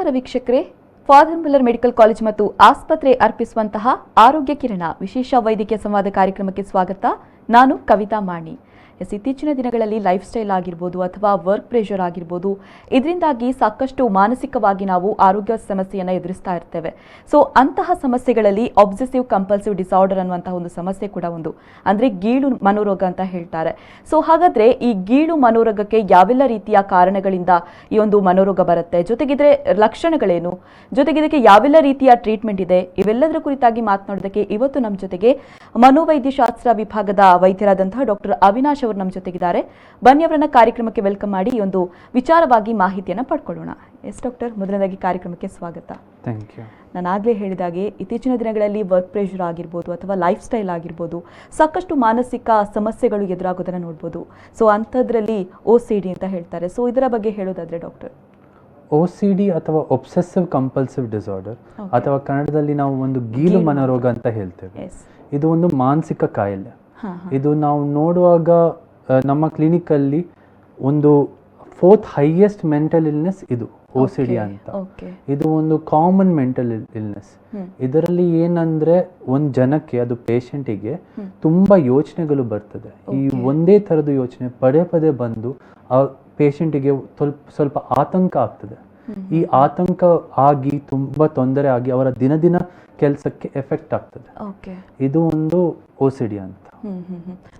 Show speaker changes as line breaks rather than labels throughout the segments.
ನಮಸ್ಕಾರ ವೀಕ್ಷಕರೇ, father Miller medical college ಮತ್ತು ಆಸ್ಪತ್ರೆ ಅರ್ಪಿಸುವಂತಹ ಆರೋಗ್ಯ ಕಿರಣ ವಿಶೇಷ ವೈದ್ಯಕೀಯ ಸಂವಾದ ಕಾರ್ಯಕ್ರಮಕ್ಕೆ ಸ್ವಾಗತ. ನಾನು ಕವಿತಾ ಮಾಣಿ. ಇತ್ತೀಚಿನ ದಿನಗಳಲ್ಲಿ ಲೈಫ್ ಸ್ಟೈಲ್ ಆಗಿರ್ಬೋದು ಅಥವಾ ವರ್ಕ್ ಪ್ರೆಷರ್ ಆಗಿರ್ಬೋದು, ಇದರಿಂದಾಗಿ ಸಾಕಷ್ಟು ಮಾನಸಿಕವಾಗಿ ನಾವು ಆರೋಗ್ಯ ಸಮಸ್ಯೆಯನ್ನು ಎದುರಿಸ್ತಾ ಇರ್ತೇವೆ. ಸೊ ಅಂತಹ ಸಮಸ್ಯೆಗಳಲ್ಲಿ ಆಬ್ಸೆಸಿವ್ ಕಂಪಲ್ಸಿವ್ ಡಿಸಾರ್ಡರ್ ಅನ್ನುವಂತಹ ಒಂದು ಸಮಸ್ಯೆ ಕೂಡ ಒಂದು, ಅಂದರೆ ಗೀಳು ಮನೋರೋಗ ಅಂತ ಹೇಳ್ತಾರೆ. ಸೊ ಹಾಗಾದರೆ ಈ ಗೀಳು ಮನೋರೋಗಕ್ಕೆ ಯಾವೆಲ್ಲ ರೀತಿಯ ಕಾರಣಗಳಿಂದ ಈ ಒಂದು ಮನೋರೋಗ ಬರುತ್ತೆ, ಜೊತೆಗಿದ್ರೆ ಲಕ್ಷಣಗಳೇನು, ಜೊತೆಗೆ ಇದಕ್ಕೆ ಯಾವೆಲ್ಲ ರೀತಿಯ ಟ್ರೀಟ್ಮೆಂಟ್ ಇದೆ, ಇವೆಲ್ಲದರ ಕುರಿತಾಗಿ ಮಾತನಾಡೋದಕ್ಕೆ ಇವತ್ತು ನಮ್ಮ ಜೊತೆಗೆ ಮನೋವೈದ್ಯಶಾಸ್ತ್ರ ವಿಭಾಗದ ವೈದ್ಯರಾದಂತಹ ಡಾಕ್ಟರ್ ಅವಿನಾಶ್ ಅವರು ನಮ್ಮ ಜೊತೆಗಿದ್ದಾರೆ. ಬನ್ನಿ ಅವರನ್ನ ಕಾರ್ಯಕ್ರಮಕ್ಕೆ ವೆಲ್ಕಮ್ ಮಾಡಿ ಈ ಒಂದು ವಿಚಾರವಾಗಿ ಮಾಹಿತಿಯನ್ನು ಪಡ್ಕೊಳ್ಳೋಣ. ಎಸ್ ಡಾಕ್ಟರ್, ಮೊದಲನೇದಾಗಿ ಕಾರ್ಯಕ್ರಮಕ್ಕೆ ಸ್ವಾಗತ.
Thank you.
ನಾನು ಆಗಲೇ ಹೇಳಿದಾಗೆ ಇತ್ತೀಚಿನ ದಿನಗಳಲ್ಲಿ ವರ್ಕ್ ಪ್ರೆಷರ್ ಆಗಿರ್ಬೋದು ಅಥವಾ ಲೈಫ್ ಸ್ಟೈಲ್ ಆಗಿರ್ಬೋದು, ಸಾಕಷ್ಟು ಮಾನಸಿಕ ಸಮಸ್ಯೆಗಳು ಎದುರಾಗೋದನ್ನು ನೋಡ್ಬೋದು. ಸೊ ಅಂಥದ್ರಲ್ಲಿ OCD ಅಂತ ಹೇಳ್ತಾರೆ. ಸೊ ಇದರ ಬಗ್ಗೆ ಹೇಳೋದಾದ್ರೆ ಡಾಕ್ಟರ್?
OCD ಅಥವಾ ಒಬ್ಸೆಸಿವ್ ಕಂಪಲ್ಸಿವ್ ಡಿಸಾರ್ಡರ್ ಅಥವಾ ಕನ್ನಡದಲ್ಲಿ ನಾವು ಒಂದು ಗೀಳು ಮನೋರೋಗ ಅಂತ ಹೇಳ್ತೇವೆ. ಇದು ಒಂದು ಮಾನಸಿಕ ಕಾಯಿಲೆ. ಇದು ನಾವು ನೋಡುವಾಗ ನಮ್ಮ ಕ್ಲಿನಿಕಲ್ಲಿ ಒಂದು 4th ಹೈಯೆಸ್ಟ್ ಮೆಂಟಲ್ ಇಲ್ನೆಸ್ ಇದು OCD ಅಂತ. ಇದು ಒಂದು ಕಾಮನ್ ಮೆಂಟಲ್ ಇಲ್ನೆಸ್. ಇದರಲ್ಲಿ ಏನಂದ್ರೆ ಒಂದು ಜನಕ್ಕೆ, ಅದು ಪೇಷಂಟಿಗೆ ತುಂಬಾ ಯೋಚನೆಗಳು ಬರ್ತದೆ. ಈ ಒಂದೇ ಥರದ ಯೋಚನೆ ಪದೇ ಪದೇ ಬಂದು ಆ ಪೇಷಂಟಿಗೆ ಸ್ವಲ್ಪ ಆತಂಕ ಆಗ್ತದೆ. ಈ ಆತಂಕ ಆಗಿ ತುಂಬಾ ತೊಂದರೆ ಆಗಿ ಅವರ ದಿನ ಕೆಲಸಕ್ಕೆ ಎಫೆಕ್ಟ್ ಆಗ್ತದೆ. ಇದು ಒಂದು OCD ಅಂತ.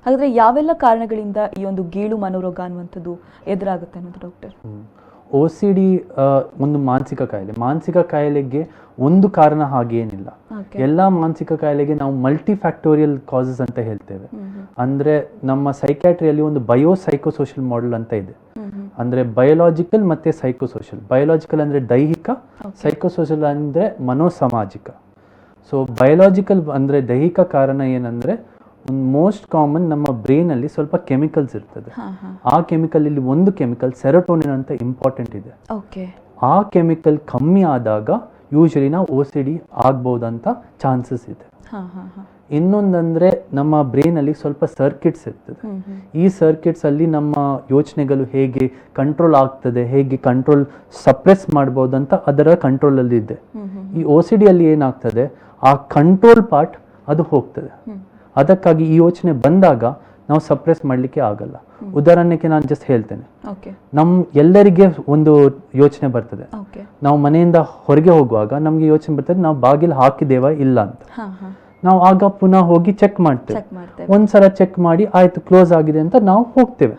ಹಾಗಾದ್ರೆ ಯಾವೆಲ್ಲ ಕಾರಣಗಳಿಂದ ಈ ಒಂದು ಗೀಳು ಮನೋರೋಗ ಅನ್ನುವಂಥದ್ದು ಎದುರಾಗುತ್ತೆ ಅನ್ನೋದು ಡಾಕ್ಟರ್?
OCD ಒಂದು ಮಾನಸಿಕ ಕಾಯಿಲೆ. ಮಾನಸಿಕ ಕಾಯಿಲೆಗೆ ಒಂದು ಕಾರಣ ಹಾಗೇನಿಲ್ಲ. ಎಲ್ಲ ಮಾನಸಿಕ ಕಾಯಿಲೆಗೆ ನಾವು ಮಲ್ಟಿಫ್ಯಾಕ್ಟೋರಿಯಲ್ ಕಾಸಸ್ ಅಂತ ಹೇಳ್ತೇವೆ. ಅಂದ್ರೆ ನಮ್ಮ ಸೈಕ್ಯಾಟ್ರಿಯಲ್ಲಿ ಒಂದು ಬಯೋಸೈಕೋಸೋಷಿಯಲ್ ಮಾಡೆಲ್ ಅಂತ ಇದೆ. ಅಂದ್ರೆ ಬಯೋಲಾಜಿಕಲ್ ಮತ್ತೆ ಸೈಕೋಸೋಷಿಯಲ್. ಬಯೋಲಾಜಿಕಲ್ ಅಂದ್ರೆ ದೈಹಿಕ, ಸೈಕೋಸೋಷಿಯಲ್ ಅಂದ್ರೆ ಮನೋಸಾಮಾಜಿಕ. ಸೊ ಬಯೋಲಾಜಿಕಲ್ ಅಂದ್ರೆ ದೈಹಿಕ ಕಾರಣ ಏನಂದ್ರೆ, ಒಂದು ಮೋಸ್ಟ್ ಕಾಮನ್ ನಮ್ಮ ಬ್ರೈನ್ ಅಲ್ಲಿ ಸ್ವಲ್ಪ ಕೆಮಿಕಲ್ಸ್ ಇರ್ತದೆ. ಆ ಕೆಮಿಕಲ್ ಇಲ್ಲಿ ಒಂದು ಕೆಮಿಕಲ್ ಸೆರೋಟೋನಿನ್ ಅಂತ ಇಂಪಾರ್ಟೆಂಟ್ ಇದೆ. ಆ ಕೆಮಿಕಲ್ ಕಮ್ಮಿ ಆದಾಗ ಯೂಶಲಿ ನಾವು OCD ಆಗ್ಬಹುದಂತ ಚಾನ್ಸಸ್ ಇದೆ. ಇನ್ನೊಂದಂದ್ರೆ ನಮ್ಮ ಬ್ರೈನ್ ಅಲ್ಲಿ ಸ್ವಲ್ಪ ಸರ್ಕಿಟ್ಸ್ ಇರ್ತದೆ. ಈ ಸರ್ಕಿಟ್ಸ್ ಅಲ್ಲಿ ನಮ್ಮ ಯೋಚನೆಗಳು ಹೇಗೆ ಕಂಟ್ರೋಲ್ ಆಗ್ತದೆ, ಹೇಗೆ ಕಂಟ್ರೋಲ್ ಸಪ್ರೆಸ್ ಮಾಡ್ಬೋದಂತ ಅದರ ಕಂಟ್ರೋಲ್ ಅಲ್ಲಿ ಇದೆ. ಈ OCD ಅಲ್ಲಿ ಏನಾಗ್ತದೆ, ಆ ಕಂಟ್ರೋಲ್ ಪಾರ್ಟ್ ಅದು ಹೋಗ್ತದೆ. ಅದಕ್ಕಾಗಿ ಈ ಯೋಚನೆ ಬಂದಾಗ ನಾವು ಸಪ್ರೆಸ್ ಮಾಡಲಿಕ್ಕೆ ಆಗಲ್ಲ. ಉದಾಹರಣೆಗೆ ನಾನು ಜಸ್ಟ್ ಹೇಳ್ತೇನೆ, ಎಲ್ಲರಿಗೆ ಒಂದು ಯೋಚನೆ ಬರ್ತದೆ. ನಾವು ಮನೆಯಿಂದ ಹೊರಗೆ ಹೋಗುವಾಗ ನಮ್ಗೆ ಯೋಚನೆ ಬರ್ತದೆ, ನಾವು ಬಾಗಿಲು ಹಾಕಿದೇವಾ ಇಲ್ಲ ಅಂತ. ನಾವು ಆಗ ಪುನಃ ಹೋಗಿ ಚೆಕ್ ಮಾಡ್ತೇವೆ. ಒಂದ್ಸಲ ಚೆಕ್ ಮಾಡಿ ಆಯ್ತು ಕ್ಲೋಸ್ ಆಗಿದೆ ಅಂತ ನಾವು ಹೋಗ್ತೇವೆ.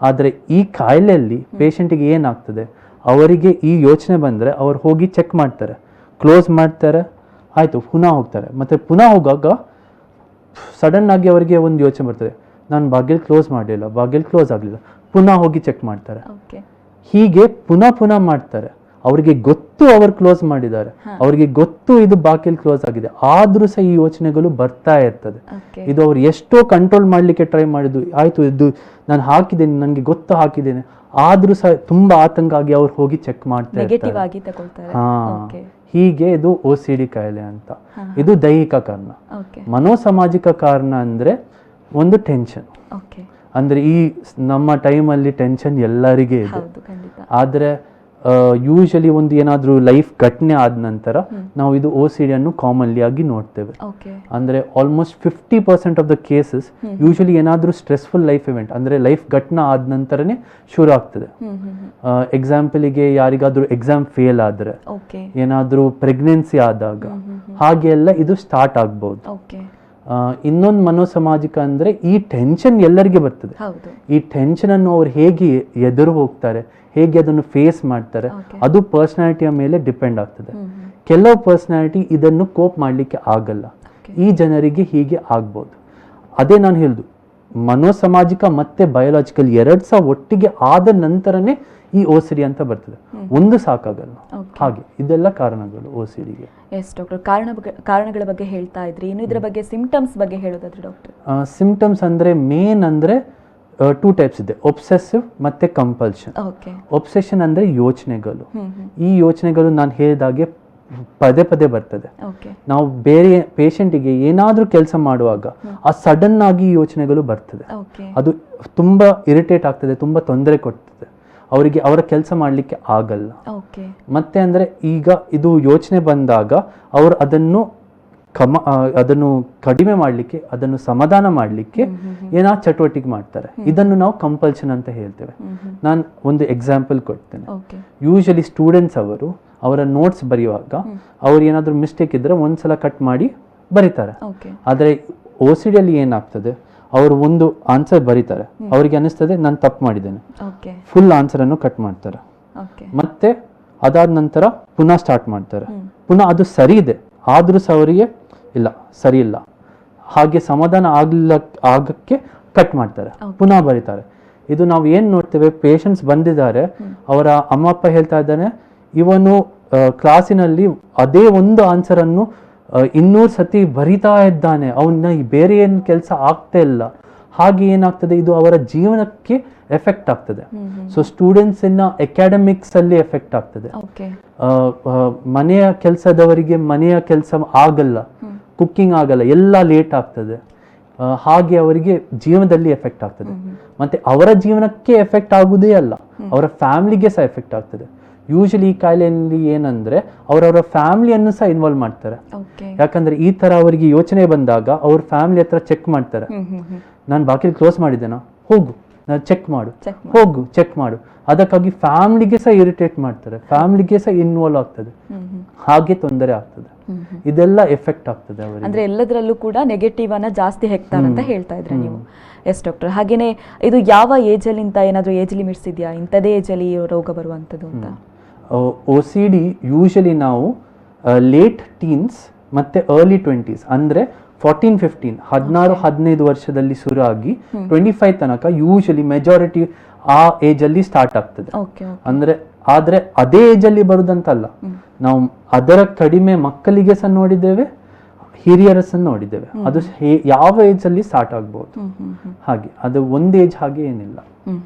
ಆದ್ರೆ ಈ ಕಾಯಿಲೆಯಲ್ಲಿ ಪೇಷಂಟಿಗೆ ಏನಾಗ್ತದೆ, ಅವರಿಗೆ ಈ ಯೋಚನೆ ಬಂದ್ರೆ ಅವ್ರು ಹೋಗಿ ಚೆಕ್ ಮಾಡ್ತಾರೆ, ಕ್ಲೋಸ್ ಮಾಡ್ತಾರೆ, ಆಯ್ತು ಪುನಃ ಹೋಗ್ತಾರೆ. ಮತ್ತೆ ಪುನಃ ಹೋಗಾಗ ಸಡನ್ ಆಗಿ ಅವರಿಗೆ ಒಂದು ಯೋಚನೆ ಬರ್ತದೆ, ನಾನು ಬಾಗಿಲು ಕ್ಲೋಸ್ ಮಾಡಲಿಲ್ಲ, ಬಾಗಿಲು ಕ್ಲೋಸ್ ಆಗಲಿಲ್ಲ, ಪುನಃ ಹೋಗಿ ಚೆಕ್ ಮಾಡ್ತಾರೆ. ಹೀಗೆ ಪುನಃ ಮಾಡ್ತಾರೆ. ಅವರಿಗೆ ಗೊತ್ತು ಅವರು ಕ್ಲೋಸ್ ಮಾಡಿದ್ದಾರೆ, ಅವರಿಗೆ ಗೊತ್ತು ಇದು ಬಾಗಿಲು ಕ್ಲೋಸ್ ಆಗಿದೆ, ಆದ್ರೂ ಸಹ ಈ ಯೋಚನೆಗಳು ಬರ್ತಾ ಇರ್ತದೆ. ಇದು ಅವ್ರು ಎಷ್ಟೋ ಕಂಟ್ರೋಲ್ ಮಾಡ್ಲಿಕ್ಕೆ ಟ್ರೈ ಮಾಡಿದ್ದು, ಆಯ್ತು ಇದು ನಾನು ಹಾಕಿದ್ದೇನೆ, ನನಗೆ ಗೊತ್ತು ಹಾಕಿದ್ದೇನೆ, ಆದ್ರೂ ಸಹ ತುಂಬಾ ಆತಂಕ ಆಗಿ ಅವ್ರು ಹೋಗಿ ಚೆಕ್ ಮಾಡ್ತಾ ಇರ್ತಾರೆ. ಹೀಗೆ ಇದು OCD ಕಾಯಿಲೆ ಅಂತ. ಇದು ದೈಹಿಕ ಕಾರಣ. ಮನೋಸಾಮಾಜಿಕ ಕಾರಣ ಅಂದ್ರೆ ಒಂದು ಟೆನ್ಷನ್. ಅಂದ್ರೆ ಈ ನಮ್ಮ ಟೈಮಲ್ಲಿ ಟೆನ್ಷನ್ ಎಲ್ಲರಿಗೆ ಇದೆ. ಆದ್ರೆ ಯೂಶಲಿ ಒಂದು ಏನಾದ್ರೂ ಲೈಫ್ ಘಟನೆ ಆದ ನಂತರ ನಾವು ಇದು OCD ಅನ್ನು ಕಾಮನ್ಲಿ ಆಗಿ ನೋಡ್ತೇವೆ. ಅಂದ್ರೆ almost 50% of the cases usually ಏನಾದ್ರೂ ಸ್ಟ್ರೆಸ್ಫುಲ್ ಲೈಫ್ ಇವೆಂಟ್, ಅಂದ್ರೆ ಲೈಫ್ ಘಟನೆ ಆದ ನಂತರನೇ ಶುರು ಆಗ್ತದೆ. ಎಕ್ಸಾಂಪಲ್ಗೆ ಯಾರಿಗಾದ್ರೂ ಎಕ್ಸಾಮ್ ಫೇಲ್ ಆದ್ರೆ, ಏನಾದ್ರೂ ಪ್ರೆಗ್ನೆನ್ಸಿ ಆದಾಗ, ಹಾಗೆ ಎಲ್ಲ ಇದು ಸ್ಟಾರ್ಟ್ ಆಗ್ಬಹುದು. ಇನ್ನೊಂದು ಮನೋಸಾಮಾಜಿಕ ಅಂದ್ರೆ ಈ ಟೆನ್ಷನ್ ಎಲ್ಲರಿಗೆ ಬರ್ತದೆ. ಈ ಟೆನ್ಷನ್ ಅನ್ನು ಅವ್ರು ಹೇಗೆ ಎದುರು ಹೋಗ್ತಾರೆ, ಹೇಗೆ ಅದನ್ನು ಫೇಸ್ ಮಾಡ್ತಾರೆ, ಅದು ಪರ್ಸನಾಲಿಟಿಯ ಮೇಲೆ ಡಿಪೆಂಡ್ ಆಗ್ತದೆ. ಕೆಲವು ಪರ್ಸನಾಲಿಟಿ ಇದನ್ನು ಕೋಪ್ ಮಾಡ್ಲಿಕ್ಕೆ ಆಗಲ್ಲ. ಈ ಜನರಿಗೆ ಹೀಗೆ ಆಗ್ಬೋದು. ಅದೇ ನಾನು ಹೇಳುದು, ಮನೋಸಾಮಾಜಿಕ ಮತ್ತೆ ಬಯೋಲಾಜಿಕಲ್ ಎರಡು ಸಹ ಒಟ್ಟಿಗೆ ಆದ ನಂತರನೇ ಈ OCD ಅಂತ ಬರ್ತದೆ. ಒಂದು ಸಾಕಾಗಲ್ಲ. ಹಾಗೆ ಇದೆಲ್ಲ ಕಾರಣಗಳು OCDಗೆ.
ಎಸ್ ಡಾಕ್ಟರ್, ಕಾರಣಗಳ ಬಗ್ಗೆ ಹೇಳ್ತಾ ಇದ್ರಿ. ಇನ್ನು ಇದರ ಬಗ್ಗೆ ಸಿಂಪ್ಟಮ್ಸ್ ಬಗ್ಗೆ ಹೇಳೋದಾದ್ರೆ ಡಾಕ್ಟರ್?
ಸಿಂಪ್ಟಮ್ಸ್ ಅಂದ್ರೆ ಮೇನ್ ಅಂದ್ರೆ 2 ಟೈಪ್ಸ್ ಇದೆ, ಒಬ್ಸೆಸಿವ್ ಮತ್ತೆ ಕಂಪಲ್ಷನ್. ಒಬ್ಸೆಷನ್ ಅಂದ್ರೆ ಯೋಚನೆಗಳು. ಈ ಯೋಚನೆಗಳು ನಾನು ಹೇಳಿದಾಗೆ ಪದೇ ಪದೇ ಬರ್ತದೆ. ನಾವು ಬೇರೆ ಪೇಷಂಟಿಗೆ ಏನಾದ್ರೂ ಕೆಲಸ ಮಾಡುವಾಗ ಆ ಸಡನ್ ಆಗಿ ಯೋಚನೆಗಳು ಬರ್ತದೆ. ಅದು ತುಂಬಾ ಇರಿಟೇಟ್ ಆಗ್ತದೆ, ತುಂಬಾ ತೊಂದರೆ ಕೊಡ್ತದೆ. ಅವರಿಗೆ ಅವರ ಕೆಲಸ ಮಾಡಲಿಕ್ಕೆ ಆಗಲ್ಲ.
ಓಕೆ.
ಮತ್ತೆ ಅಂದರೆ ಈಗ ಇದು ಯೋಚನೆ ಬಂದಾಗ ಅವರು ಅದನ್ನು ಕಡಿಮೆ ಮಾಡಲಿಕ್ಕೆ, ಅದನ್ನು ಸಮಾಧಾನ ಮಾಡಲಿಕ್ಕೆ ಏನಾದ್ರು ಚಟುವಟಿಕೆ ಮಾಡ್ತಾರೆ. ಇದನ್ನು ನಾವು ಕಂಪಲ್ಷನ್ ಅಂತ ಹೇಳ್ತೇವೆ. ನಾನು ಒಂದು ಎಕ್ಸಾಂಪಲ್ ಕೊಡ್ತೇನೆ. ಯೂಶಲಿ ಸ್ಟೂಡೆಂಟ್ಸ್ ಅವರ ನೋಟ್ಸ್ ಬರೆಯುವಾಗ ಅವ್ರು ಏನಾದರೂ ಮಿಸ್ಟೇಕ್ ಇದ್ದರೆ ಒಂದ್ಸಲ ಕಟ್ ಮಾಡಿ ಬರೀತಾರೆ. ಆದರೆ OCD ಅಲ್ಲಿ ಏನಾಗ್ತದೆ, ಅವರು ಒಂದು ಆನ್ಸರ್ ಬರೀತಾರೆ, ಅವರಿಗೆ ಅನಿಸ್ತದೆ ನಾನು ತಪ್ಪು ಮಾಡಿದ್ದೇನೆ, ಫುಲ್ ಆನ್ಸರ್ ಅನ್ನು ಕಟ್ ಮಾಡ್ತಾರೆ. ಮತ್ತೆ ಅದಾದ ನಂತರ ಪುನಃ ಸ್ಟಾರ್ಟ್ ಮಾಡ್ತಾರೆ. ಪುನಃ ಅದು ಸರಿ ಇದೆ ಆದ್ರೂ ಸಹ ಅವರಿಗೆ ಇಲ್ಲ, ಸರಿ ಇಲ್ಲ, ಹಾಗೆ ಸಮಾಧಾನ ಆಗಕ್ಕೆ ಕಟ್ ಮಾಡ್ತಾರೆ, ಪುನಃ ಬರೀತಾರೆ. ಇದು ನಾವು ಏನ್ ನೋಡ್ತೇವೆ, ಪೇಷಂಟ್ಸ್ ಬಂದಿದ್ದಾರೆ, ಅವರ ಅಮ್ಮ ಅಪ್ಪ ಹೇಳ್ತಾ ಇದ್ದಾನೆ ಇವನು ಕ್ಲಾಸಿನಲ್ಲಿ ಅದೇ ಒಂದು ಆನ್ಸರ್ ಅನ್ನು 200 ಸತಿ ಬರಿತಾ ಇದ್ದಾನೆ, ಅವನ್ನ ಬೇರೆ ಏನು ಕೆಲಸ ಆಗ್ತಾ ಇಲ್ಲ. ಹಾಗೆ ಏನಾಗ್ತದೆ, ಇದು ಅವರ ಜೀವನಕ್ಕೆ ಎಫೆಕ್ಟ್ ಆಗ್ತದೆ. ಸೊ ಸ್ಟೂಡೆಂಟ್ಸ್ ಅಕಾಡೆಮಿಕ್ಸ್ ಅಲ್ಲಿ ಎಫೆಕ್ಟ್ ಆಗ್ತದೆ. ಮನೆಯ ಕೆಲಸದವರಿಗೆ ಮನೆಯ ಕೆಲಸ ಆಗಲ್ಲ, ಕುಕ್ಕಿಂಗ್ ಆಗಲ್ಲ, ಎಲ್ಲ ಲೇಟ್ ಆಗ್ತದೆ. ಹಾಗೆ ಅವರಿಗೆ ಜೀವನದಲ್ಲಿ ಎಫೆಕ್ಟ್ ಆಗ್ತದೆ. ಮತ್ತೆ ಅವರ ಜೀವನಕ್ಕೆ ಎಫೆಕ್ಟ್ ಆಗುವುದೇ ಅಲ್ಲ, ಅವರ ಫ್ಯಾಮಿಲಿಗೆ ಸಹ ಎಫೆಕ್ಟ್ ಆಗ್ತದೆ. ಯೂಶಲಿ ಈ ಕಾಯಿಲೆಯಲ್ಲಿ ಏನಂದ್ರೆ ಅವರವರ ಫ್ಯಾಮಿಲಿಯನ್ನು ಸಹ ಇನ್ವಾಲ್ವ್ ಮಾಡ್ತಾರೆ. ಯಾಕಂದ್ರೆ ಈ ತರ ಅವರಿಗೆ ಯೋಚನೆ ಬಂದಾಗ ಅವ್ರ ಫ್ಯಾಮಿಲಿ ಹತ್ರ ಚೆಕ್ ಮಾಡ್ತಾರೆ. ನಾನು ಬಾಕಿ ಕ್ಲೋಸ್ ಮಾಡಿದ್ದೇನಾ, ಹೋಗು ಚೆಕ್ ಮಾಡು, ಹೋಗು ಚೆಕ್ ಮಾಡು. ಅದಕ್ಕಾಗಿ ಫ್ಯಾಮಿಲಿಗೆ ಸಹ ಇರಿಟೇಟ್ ಮಾಡ್ತಾರೆ, ಫ್ಯಾಮಿಲಿಗೆ ಸಹ ಇನ್ವಾಲ್ವ್ ಆಗ್ತದೆ, ಹಾಗೆ ತೊಂದರೆ ಆಗ್ತದೆ. ಇದೆಲ್ಲ ಎಫೆಕ್ಟ್ ಆಗ್ತದೆ ಅವರಿಗೆ.
ಅಂದ್ರೆ ಎಲ್ಲದರಲ್ಲೂ ಕೂಡ ನೆಗೆಟಿವ್ ಅನ್ನ ಜಾಸ್ತಿ ಹೆಕ್ತಾರೆ ಅಂತ ಹೇಳ್ತಾ ಇದ್ರೆ ನೀವು. ಎಸ್ ಡಾಕ್ಟರ್, ಹಾಗೇನೆ ಇದು ಯಾವ ಏಜ್ ಅಲ್ಲಿ ಏನಾದ್ರೂ ಏಜ್ ಲಿಮಿಟ್ಸ್ ಇದೆಯಾ, ಇಂಥದೇ ಏಜ್ ಅಲ್ಲಿ ರೋಗ ಬರುವಂತದ್ದು ಅಂತ?
OCD ಯೂಶಲಿ ನಾವು ಲೇಟ್ ಟೀನ್ಸ್ ಮತ್ತೆ ಅರ್ಲಿ 20s ಅಂದ್ರೆ 14-15 16-15 ವರ್ಷದಲ್ಲಿ ಶುರು ಆಗಿ 25 ತನಕ ಯೂಶಲಿ ಮೆಜಾರಿಟಿ ಆ ಏಜ್ ಅಲ್ಲಿ ಸ್ಟಾರ್ಟ್ ಆಗ್ತದೆ. ಆದ್ರೆ ಅದೇ ಏಜ್ ಅಲ್ಲಿ ಬರುದಂತಲ್ಲ, ನಾವು ಅದರ ಕಡಿಮೆ ಮಕ್ಕಳಿಗೆ ಸಹ ನೋಡಿದ್ದೇವೆ, ಹಿರಿಯರ ಸಹ ನೋಡಿದ್ದೇವೆ. ಅದು ಯಾವ ಏಜ್ ಅಲ್ಲಿ ಸ್ಟಾರ್ಟ್ ಆಗ್ಬಹುದು, ಹಾಗೆ ಅದು ಒಂದು ಏಜ್ ಹಾಗೆ ಏನಿಲ್ಲ.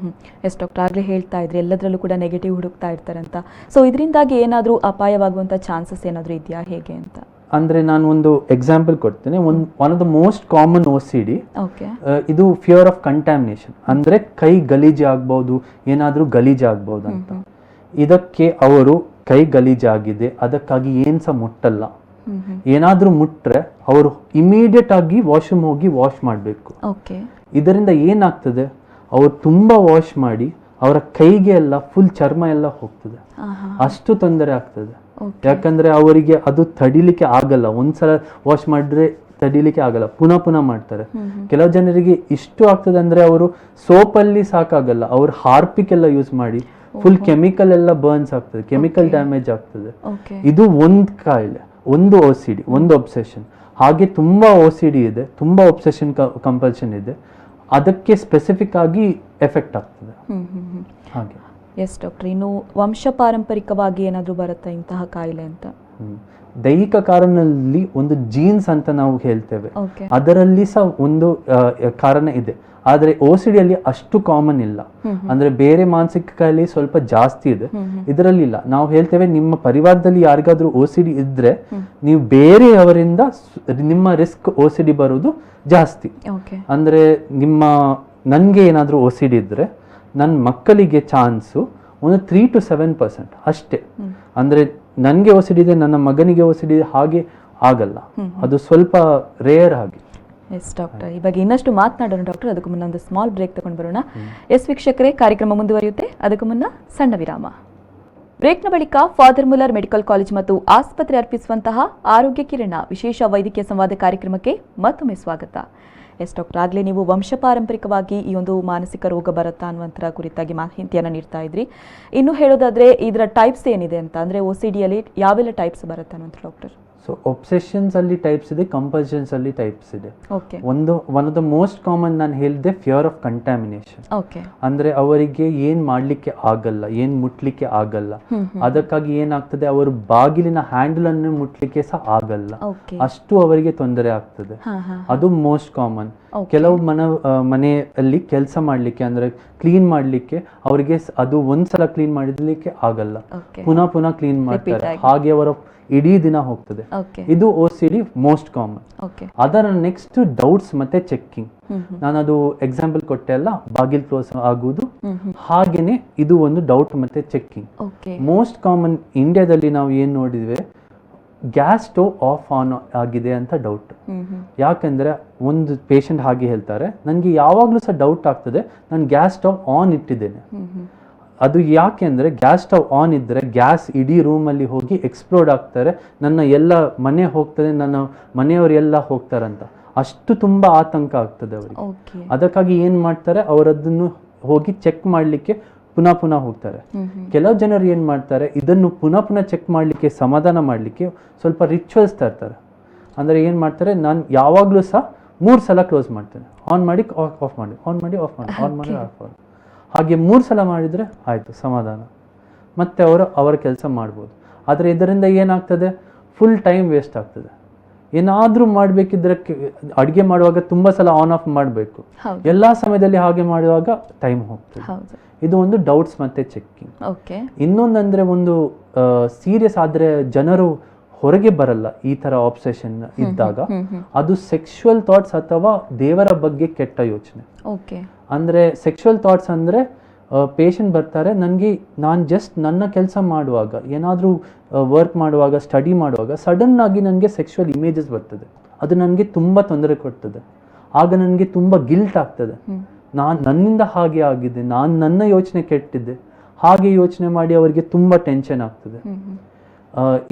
ಎಸ್ ಡಾಕ್ಟರ್, ಆಗ್ಲೇ ಹೇಳ್ತಾ ಇದ್ರಿ ಎಲ್ಲದರಲ್ಲೂ ಕೂಡ ನೆಗೆಟಿವ್ ಹುಡುಕ್ತಾ ಇರ್ತಾರೆ ಅಂತ. ಸೊ ಇದರಿಂದಾಗಿ ಏನಾದರೂ ಅಪಾಯವಾಗುವಂತ ಚಾನ್ಸಸ್ ಏನಾದರೂ ಇದೆಯಾ, ಹೇಗೆ ಅಂತ?
ಅಂದ್ರೆ ನಾನು ಒಂದು ಎಕ್ಸಾಂಪಲ್ ಕೊಡ್ತೇನೆ. One of the most common OCD ಇದು ಫಿಯರ್ ಆಫ್ ಕಂಟ್ಯಾಮಿನೇಷನ್. ಅಂದ್ರೆ ಕೈ ಗಲೀಜು ಆಗ್ಬಹುದು, ಏನಾದ್ರೂ ಗಲೀಜು ಆಗ್ಬಹುದು ಅಂತ. ಇದಕ್ಕೆ ಅವರು ಕೈ ಗಲೀಜಾಗಿದೆ ಅದಕ್ಕಾಗಿ ಏನ್ ಸಹ ಮುಟ್ಟಲ್ಲ. ಏನಾದ್ರೂ ಮುಟ್ರೆ ಅವರು ಇಮಿಡಿಯೇಟ್ ಆಗಿ ವಾಶ್ರೂಮ್ ಹೋಗಿ ವಾಶ್ ಮಾಡಬೇಕು. ಇದರಿಂದ ಏನಾಗ್ತದೆ, ಅವ್ರು ತುಂಬಾ ವಾಶ್ ಮಾಡಿ ಅವರ ಕೈಗೆ ಎಲ್ಲ ಫುಲ್ ಚರ್ಮ ಎಲ್ಲ ಹೋಗ್ತದೆ, ಅಷ್ಟು ತೊಂದರೆ ಆಗ್ತದೆ. ಯಾಕಂದ್ರೆ ಅವರಿಗೆ ಅದು ತಡಿಲಿಕ್ಕೆ ಆಗಲ್ಲ, ಒಂದ್ಸಲ ವಾಶ್ ಮಾಡಿದ್ರೆ ತಡಿಲಿಕ್ಕೆ ಆಗಲ್ಲ, ಪುನಃ ಪುನಃ ಮಾಡ್ತಾರೆ. ಕೆಲವು ಜನರಿಗೆ ಇಷ್ಟು ಆಗ್ತದೆ ಅಂದ್ರೆ ಅವರು ಸೋಪಲ್ಲಿ ಸಾಕಾಗಲ್ಲ, ಅವ್ರು ಹಾರ್ಪಿಕ್ ಎಲ್ಲ ಯೂಸ್ ಮಾಡಿ ಫುಲ್ ಕೆಮಿಕಲ್ ಎಲ್ಲ ಬರ್ನ್ಸ್ ಆಗ್ತದೆ, ಕೆಮಿಕಲ್ ಡ್ಯಾಮೇಜ್ ಆಗ್ತದೆ. ಇದು ಒಂದು ಕಾಯಿಲೆ, ಒಂದು OCD, ಒಂದು ಒಬ್ಸೆಷನ್. ಹಾಗೆ ತುಂಬಾ OCD ಇದೆ, ತುಂಬಾ ಒಬ್ಸೆಷನ್ ಕಂಪಲ್ಷನ್ ಇದೆ, ಅದಕ್ಕೆ ಸ್ಪೆಸಿಫಿಕ್ ಆಗಿ ಎಫೆಕ್ಟ್ ಆಗ್ತದೆ ಹಾಗೆ.
ಎಸ್ ಡಾಕ್ಟರ್, ಇನ್ನು ವಂಶ ಪಾರಂಪರಿಕವಾಗಿ ಏನಾದರೂ ಬರುತ್ತಾ ಇಂತಹ ಕಾಯಿಲೆ ಅಂತ?
ದೈಹಿಕ ಕಾರಣದಲ್ಲಿ ಒಂದು ಜೀನ್ಸ್ ಅಂತ ನಾವು ಹೇಳ್ತೇವೆ, ಅದರಲ್ಲಿ ಸಹ ಒಂದು ಕಾರಣ ಇದೆ. ಆದ್ರೆ OCD ಅಲ್ಲಿ ಅಷ್ಟು ಕಾಮನ್ ಇಲ್ಲ. ಅಂದ್ರೆ ಬೇರೆ ಮಾನಸಿಕ ಕಾಯಿಲೆ ಸ್ವಲ್ಪ ಜಾಸ್ತಿ ಇದೆ, ಇದರಲ್ಲಿ ಇಲ್ಲ. ನಾವು ಹೇಳ್ತೇವೆ ನಿಮ್ಮ ಪರಿವಾರದಲ್ಲಿ ಯಾರಿಗಾದ್ರೂ OCD ಇದ್ರೆ ನೀವು ಬೇರೆಯವರಿಂದ ನಿಮ್ಮ ರಿಸ್ಕ್ OCD ಬರುವುದು ಜಾಸ್ತಿ. ಅಂದ್ರೆ ನನ್ಗೆ ಏನಾದ್ರೂ OCD ಇದ್ರೆ ನನ್ನ ಮಕ್ಕಳಿಗೆ ಚಾನ್ಸು ಒಂದು 3 to 7% ಅಷ್ಟೇ. ಅಂದ್ರೆ ನನ್ಗೆ OCD ಇದೆ, ನನ್ನ ಮಗನಿಗೆ OCD ಇದೆ, ಹಾಗೆ ಆಗಲ್ಲ, ಅದು ಸ್ವಲ್ಪ ರೇರ್ ಹಾಗೆ.
ಎಸ್ ಡಾಕ್ಟರ್, ಈ ಬಗ್ಗೆ ಇನ್ನಷ್ಟು ಮಾತನಾಡೋಣ ಡಾಕ್ಟರ್. ಅದಕ್ಕೂ ಮುನ್ನ ಒಂದು ಸ್ಮಾಲ್ ಬ್ರೇಕ್ ತಗೊಂಡು ಬರೋಣ. ಎಸ್ ವೀಕ್ಷಕರೇ, ಕಾರ್ಯಕ್ರಮ ಮುಂದುವರಿಯುತ್ತೆ. ಅದಕ್ಕೂ ಮುನ್ನ ಸಣ್ಣ ವಿರಾಮ. ಬ್ರೇಕ್ನ ಬಳಿಕ ಫಾದರ್ ಮುಲ್ಲರ್ ಮೆಡಿಕಲ್ ಕಾಲೇಜ್ ಮತ್ತು ಆಸ್ಪತ್ರೆ ಅರ್ಪಿಸುವಂತಹ ಆರೋಗ್ಯ ಕಿರಣ ವಿಶೇಷ ವೈದ್ಯಕೀಯ ಸಂವಾದ ಕಾರ್ಯಕ್ರಮಕ್ಕೆ ಮತ್ತೊಮ್ಮೆ ಸ್ವಾಗತ. ಎಸ್ ಡಾಕ್ಟರ್, ಆಗಲೇ ನೀವು ವಂಶ ಪಾರಂಪರಿಕವಾಗಿ ಈ ಒಂದು ಮಾನಸಿಕ ರೋಗ ಬರುತ್ತಾ ಅನ್ನುವಂಥರ ಕುರಿತಾಗಿ ಮಾಹಿತಿಯನ್ನು ನೀಡ್ತಾ ಇದ್ರಿ. ಇನ್ನು ಹೇಳೋದಾದ್ರೆ ಇದರ ಟೈಪ್ಸ್ ಏನಿದೆ ಅಂತ, ಅಂದ್ರೆ OCD ಅಲ್ಲಿ ಯಾವೆಲ್ಲ ಟೈಪ್ಸ್ ಬರುತ್ತೆ ಅನ್ನುವಂಥ ಡಾಕ್ಟರ್?
ಸೊ ಒಬ್ಸೆಷನ್ಸ್ ಅಲ್ಲಿ ಟೈಪ್ಸ್ ಇದೆ, ಕಂಪಲ್ಷನ್ಸ್ ಅಲ್ಲಿ ಟೈಪ್ಸ್ ಇದೆ. One of the most common ನಾನು ಹೇಳಿದೆ ಫಿಯರ್ ಆಫ್ ಕಂಟ್ಯಾಮಿನೇಷನ್. ಅಂದ್ರೆ ಅವರಿಗೆ ಏನ್ ಮಾಡ್ಲಿಕ್ಕೆ ಆಗಲ್ಲ, ಏನ್ ಮುಟ್ಲಿಕ್ಕೆ ಆಗಲ್ಲ, ಅದಕ್ಕಾಗಿ ಏನಾಗ್ತದೆ, ಅವರು ಬಾಗಿಲಿನ ಹ್ಯಾಂಡಲ್ ಅನ್ನು ಮುಟ್ಲಿಕ್ಕೆ ಸಹ ಆಗಲ್ಲ, ಅಷ್ಟು ಅವರಿಗೆ ತೊಂದರೆ ಆಗ್ತದೆ. ಅದು ಮೋಸ್ಟ್ ಕಾಮನ್. ಕೆಲವು ಮನೆಯಲ್ಲಿ ಕೆಲಸ ಮಾಡ್ಲಿಕ್ಕೆ ಅಂದ್ರೆ ಕ್ಲೀನ್ ಮಾಡ್ಲಿಕ್ಕೆ ಅವರಿಗೆ ಅದು ಒಂದ್ಸಲ ಕ್ಲೀನ್ ಮಾಡಲಿಕ್ಕೆ ಆಗಲ್ಲ, ಪುನಃ ಪುನಃ ಕ್ಲೀನ್ ಮಾಡ್ತಾರೆ. ಹಾಗೆ ಅವರ ಇಡೀ ದಿನ ಹೋಗ್ತದೆ.
ಓಕೆ
ಇದು OCD ಮೋಸ್ಟ್ ಕಾಮನ್.
ಓಕೆ
ಅದರ ನೆಕ್ಸ್ಟ್ ಡೌಟ್ಸ್ ಮತ್ತೆ ಚೆಕ್ಕಿಂಗ್. ನಾನದು ಎಕ್ಸಾಂಪಲ್ ಕೊಟ್ಟೆ ಅಲ್ಲ, ಬಾಗಿಲು ಕ್ಲೋಸ್ ಆಗುವುದು, ಹಾಗೇನೆ ಇದು ಒಂದು ಡೌಟ್ ಮತ್ತೆ ಚೆಕ್ಕಿಂಗ್.
ಓಕೆ
ಮೋಸ್ಟ್ ಕಾಮನ್ ಇಂಡಿಯಾದಲ್ಲಿ ನಾವು ಏನು ನೋಡಿದ್ವಿ, ಗ್ಯಾಸ್ ಸ್ಟೋವ್ ಆಫ್ ಆನ್ ಆಗಿದೆ ಅಂತ ಡೌಟ್. ಯಾಕಂದ್ರೆ ಒಂದು ಪೇಷಂಟ್ ಹಾಗೆ ಹೇಳ್ತಾರೆ, ನನಗೆ ಯಾವಾಗಲೂ ಸಹ ಡೌಟ್ ಆಗ್ತದೆ, ನಾನು ಗ್ಯಾಸ್ ಸ್ಟವ್ ಆನ್ ಇಟ್ಟಿದ್ದೇನೆ. ಅದು ಯಾಕೆ ಅಂದರೆ ಗ್ಯಾಸ್ ಸ್ಟವ್ ಆನ್ ಇದ್ದರೆ ಗ್ಯಾಸ್ ಇಡೀ ರೂಮಲ್ಲಿ ಹೋಗಿ ಎಕ್ಸ್ಪ್ಲೋಡ್ ಆಗ್ತಾರೆ, ನನ್ನ ಎಲ್ಲ ಮನೆ ಹೋಗ್ತದೆ, ನನ್ನ ಮನೆಯವರೆಲ್ಲ ಹೋಗ್ತಾರಂತ ಅಷ್ಟು ತುಂಬ ಆತಂಕ ಆಗ್ತದೆ ಅವರಿಗೆ. ಅದಕ್ಕಾಗಿ ಏನು ಮಾಡ್ತಾರೆ, ಅವರದನ್ನು ಹೋಗಿ ಚೆಕ್ ಮಾಡಲಿಕ್ಕೆ ಪುನಃ ಪುನಃ ಹೋಗ್ತಾರೆ. ಕೆಲವು ಜನರು ಏನು ಮಾಡ್ತಾರೆ, ಇದನ್ನು ಪುನಃ ಪುನಃ ಚೆಕ್ ಮಾಡಲಿಕ್ಕೆ, ಸಮಾಧಾನ ಮಾಡಲಿಕ್ಕೆ ಸ್ವಲ್ಪ ರಿಚುವಲ್ಸ್ ತರ್ತಾರೆ. ಅಂದರೆ ಏನು ಮಾಡ್ತಾರೆ, ನಾನು ಯಾವಾಗಲೂ ಸಹ 3 ಸಲ ಕ್ಲೋಸ್ ಮಾಡ್ತೇನೆ, ಆನ್ ಮಾಡಿ ಆಫ್ ಮಾಡಿ, ಆನ್ ಮಾಡಿ ಆಫ್ ಮಾಡಿ, ಆನ್ ಮಾಡಿ ಆಫ್ ಮಾಡಿ. ಹಾಗೆ 3 ಸಲ ಮಾಡಿದರೆ ಆಯಿತು, ಸಮಾಧಾನ, ಮತ್ತೆ ಅವರ ಕೆಲಸ ಮಾಡ್ಬೋದು. ಆದರೆ ಇದರಿಂದ ಏನಾಗ್ತದೆ, ಫುಲ್ ಟೈಮ್ ವೇಸ್ಟ್ ಆಗ್ತದೆ. ಏನಾದರೂ ಮಾಡಬೇಕಿದ್ರೆ ಅಡುಗೆ ಮಾಡುವಾಗ ತುಂಬ ಸಲ ಆನ್ ಆಫ್ ಮಾಡಬೇಕು, ಎಲ್ಲ ಸಮಯದಲ್ಲಿ ಹಾಗೆ ಮಾಡುವಾಗ ಟೈಮ್ ಹೋಗ್ತದೆ. ಇದು ಒಂದು ಡೌಟ್ಸ್ ಮತ್ತೆ ಚೆಕ್ಕಿಂಗ್. ಇನ್ನೊಂದಂದ್ರೆ ಒಂದು ಸೀರಿಯಸ್ ಆದರೆ ಜನರು ಹೊರಗೆ ಬರಲ್ಲ ಈ ಥರ ಆಬ್ಸೆಷನ್ ಇದ್ದಾಗ, ಅದು ಸೆಕ್ಷುವಲ್ ಥಾಟ್ಸ್ ಅಥವಾ ದೇವರ ಬಗ್ಗೆ ಕೆಟ್ಟ ಯೋಚನೆ. ಅಂದರೆ ಸೆಕ್ಷುವಲ್ ಥಾಟ್ಸ್ ಅಂದರೆ ಪೇಷಂಟ್ ಬರ್ತಾರೆ, ನಾನು ಜಸ್ಟ್ ನನ್ನ ಕೆಲಸ ಮಾಡುವಾಗ, ಏನಾದರೂ ವರ್ಕ್ ಮಾಡುವಾಗ, ಸ್ಟಡಿ ಮಾಡುವಾಗ ಸಡನ್ ಆಗಿ ನನಗೆ ಸೆಕ್ಷುವಲ್ ಇಮೇಜಸ್ ಬರ್ತದೆ, ಅದು ನನಗೆ ತುಂಬ ತೊಂದರೆ ಕೊಡ್ತದೆ. ಆಗ ನನಗೆ ತುಂಬ ಗಿಲ್ಟ್ ಆಗ್ತದೆ, ನನ್ನಿಂದ ಹಾಗೆ ಆಗಿದೆ, ನನ್ನ ಯೋಚನೆ ಕೆಟ್ಟಿದ್ದೆ, ಹಾಗೆ ಯೋಚನೆ ಮಾಡಿ ಅವರಿಗೆ ತುಂಬ ಟೆನ್ಷನ್ ಆಗ್ತದೆ.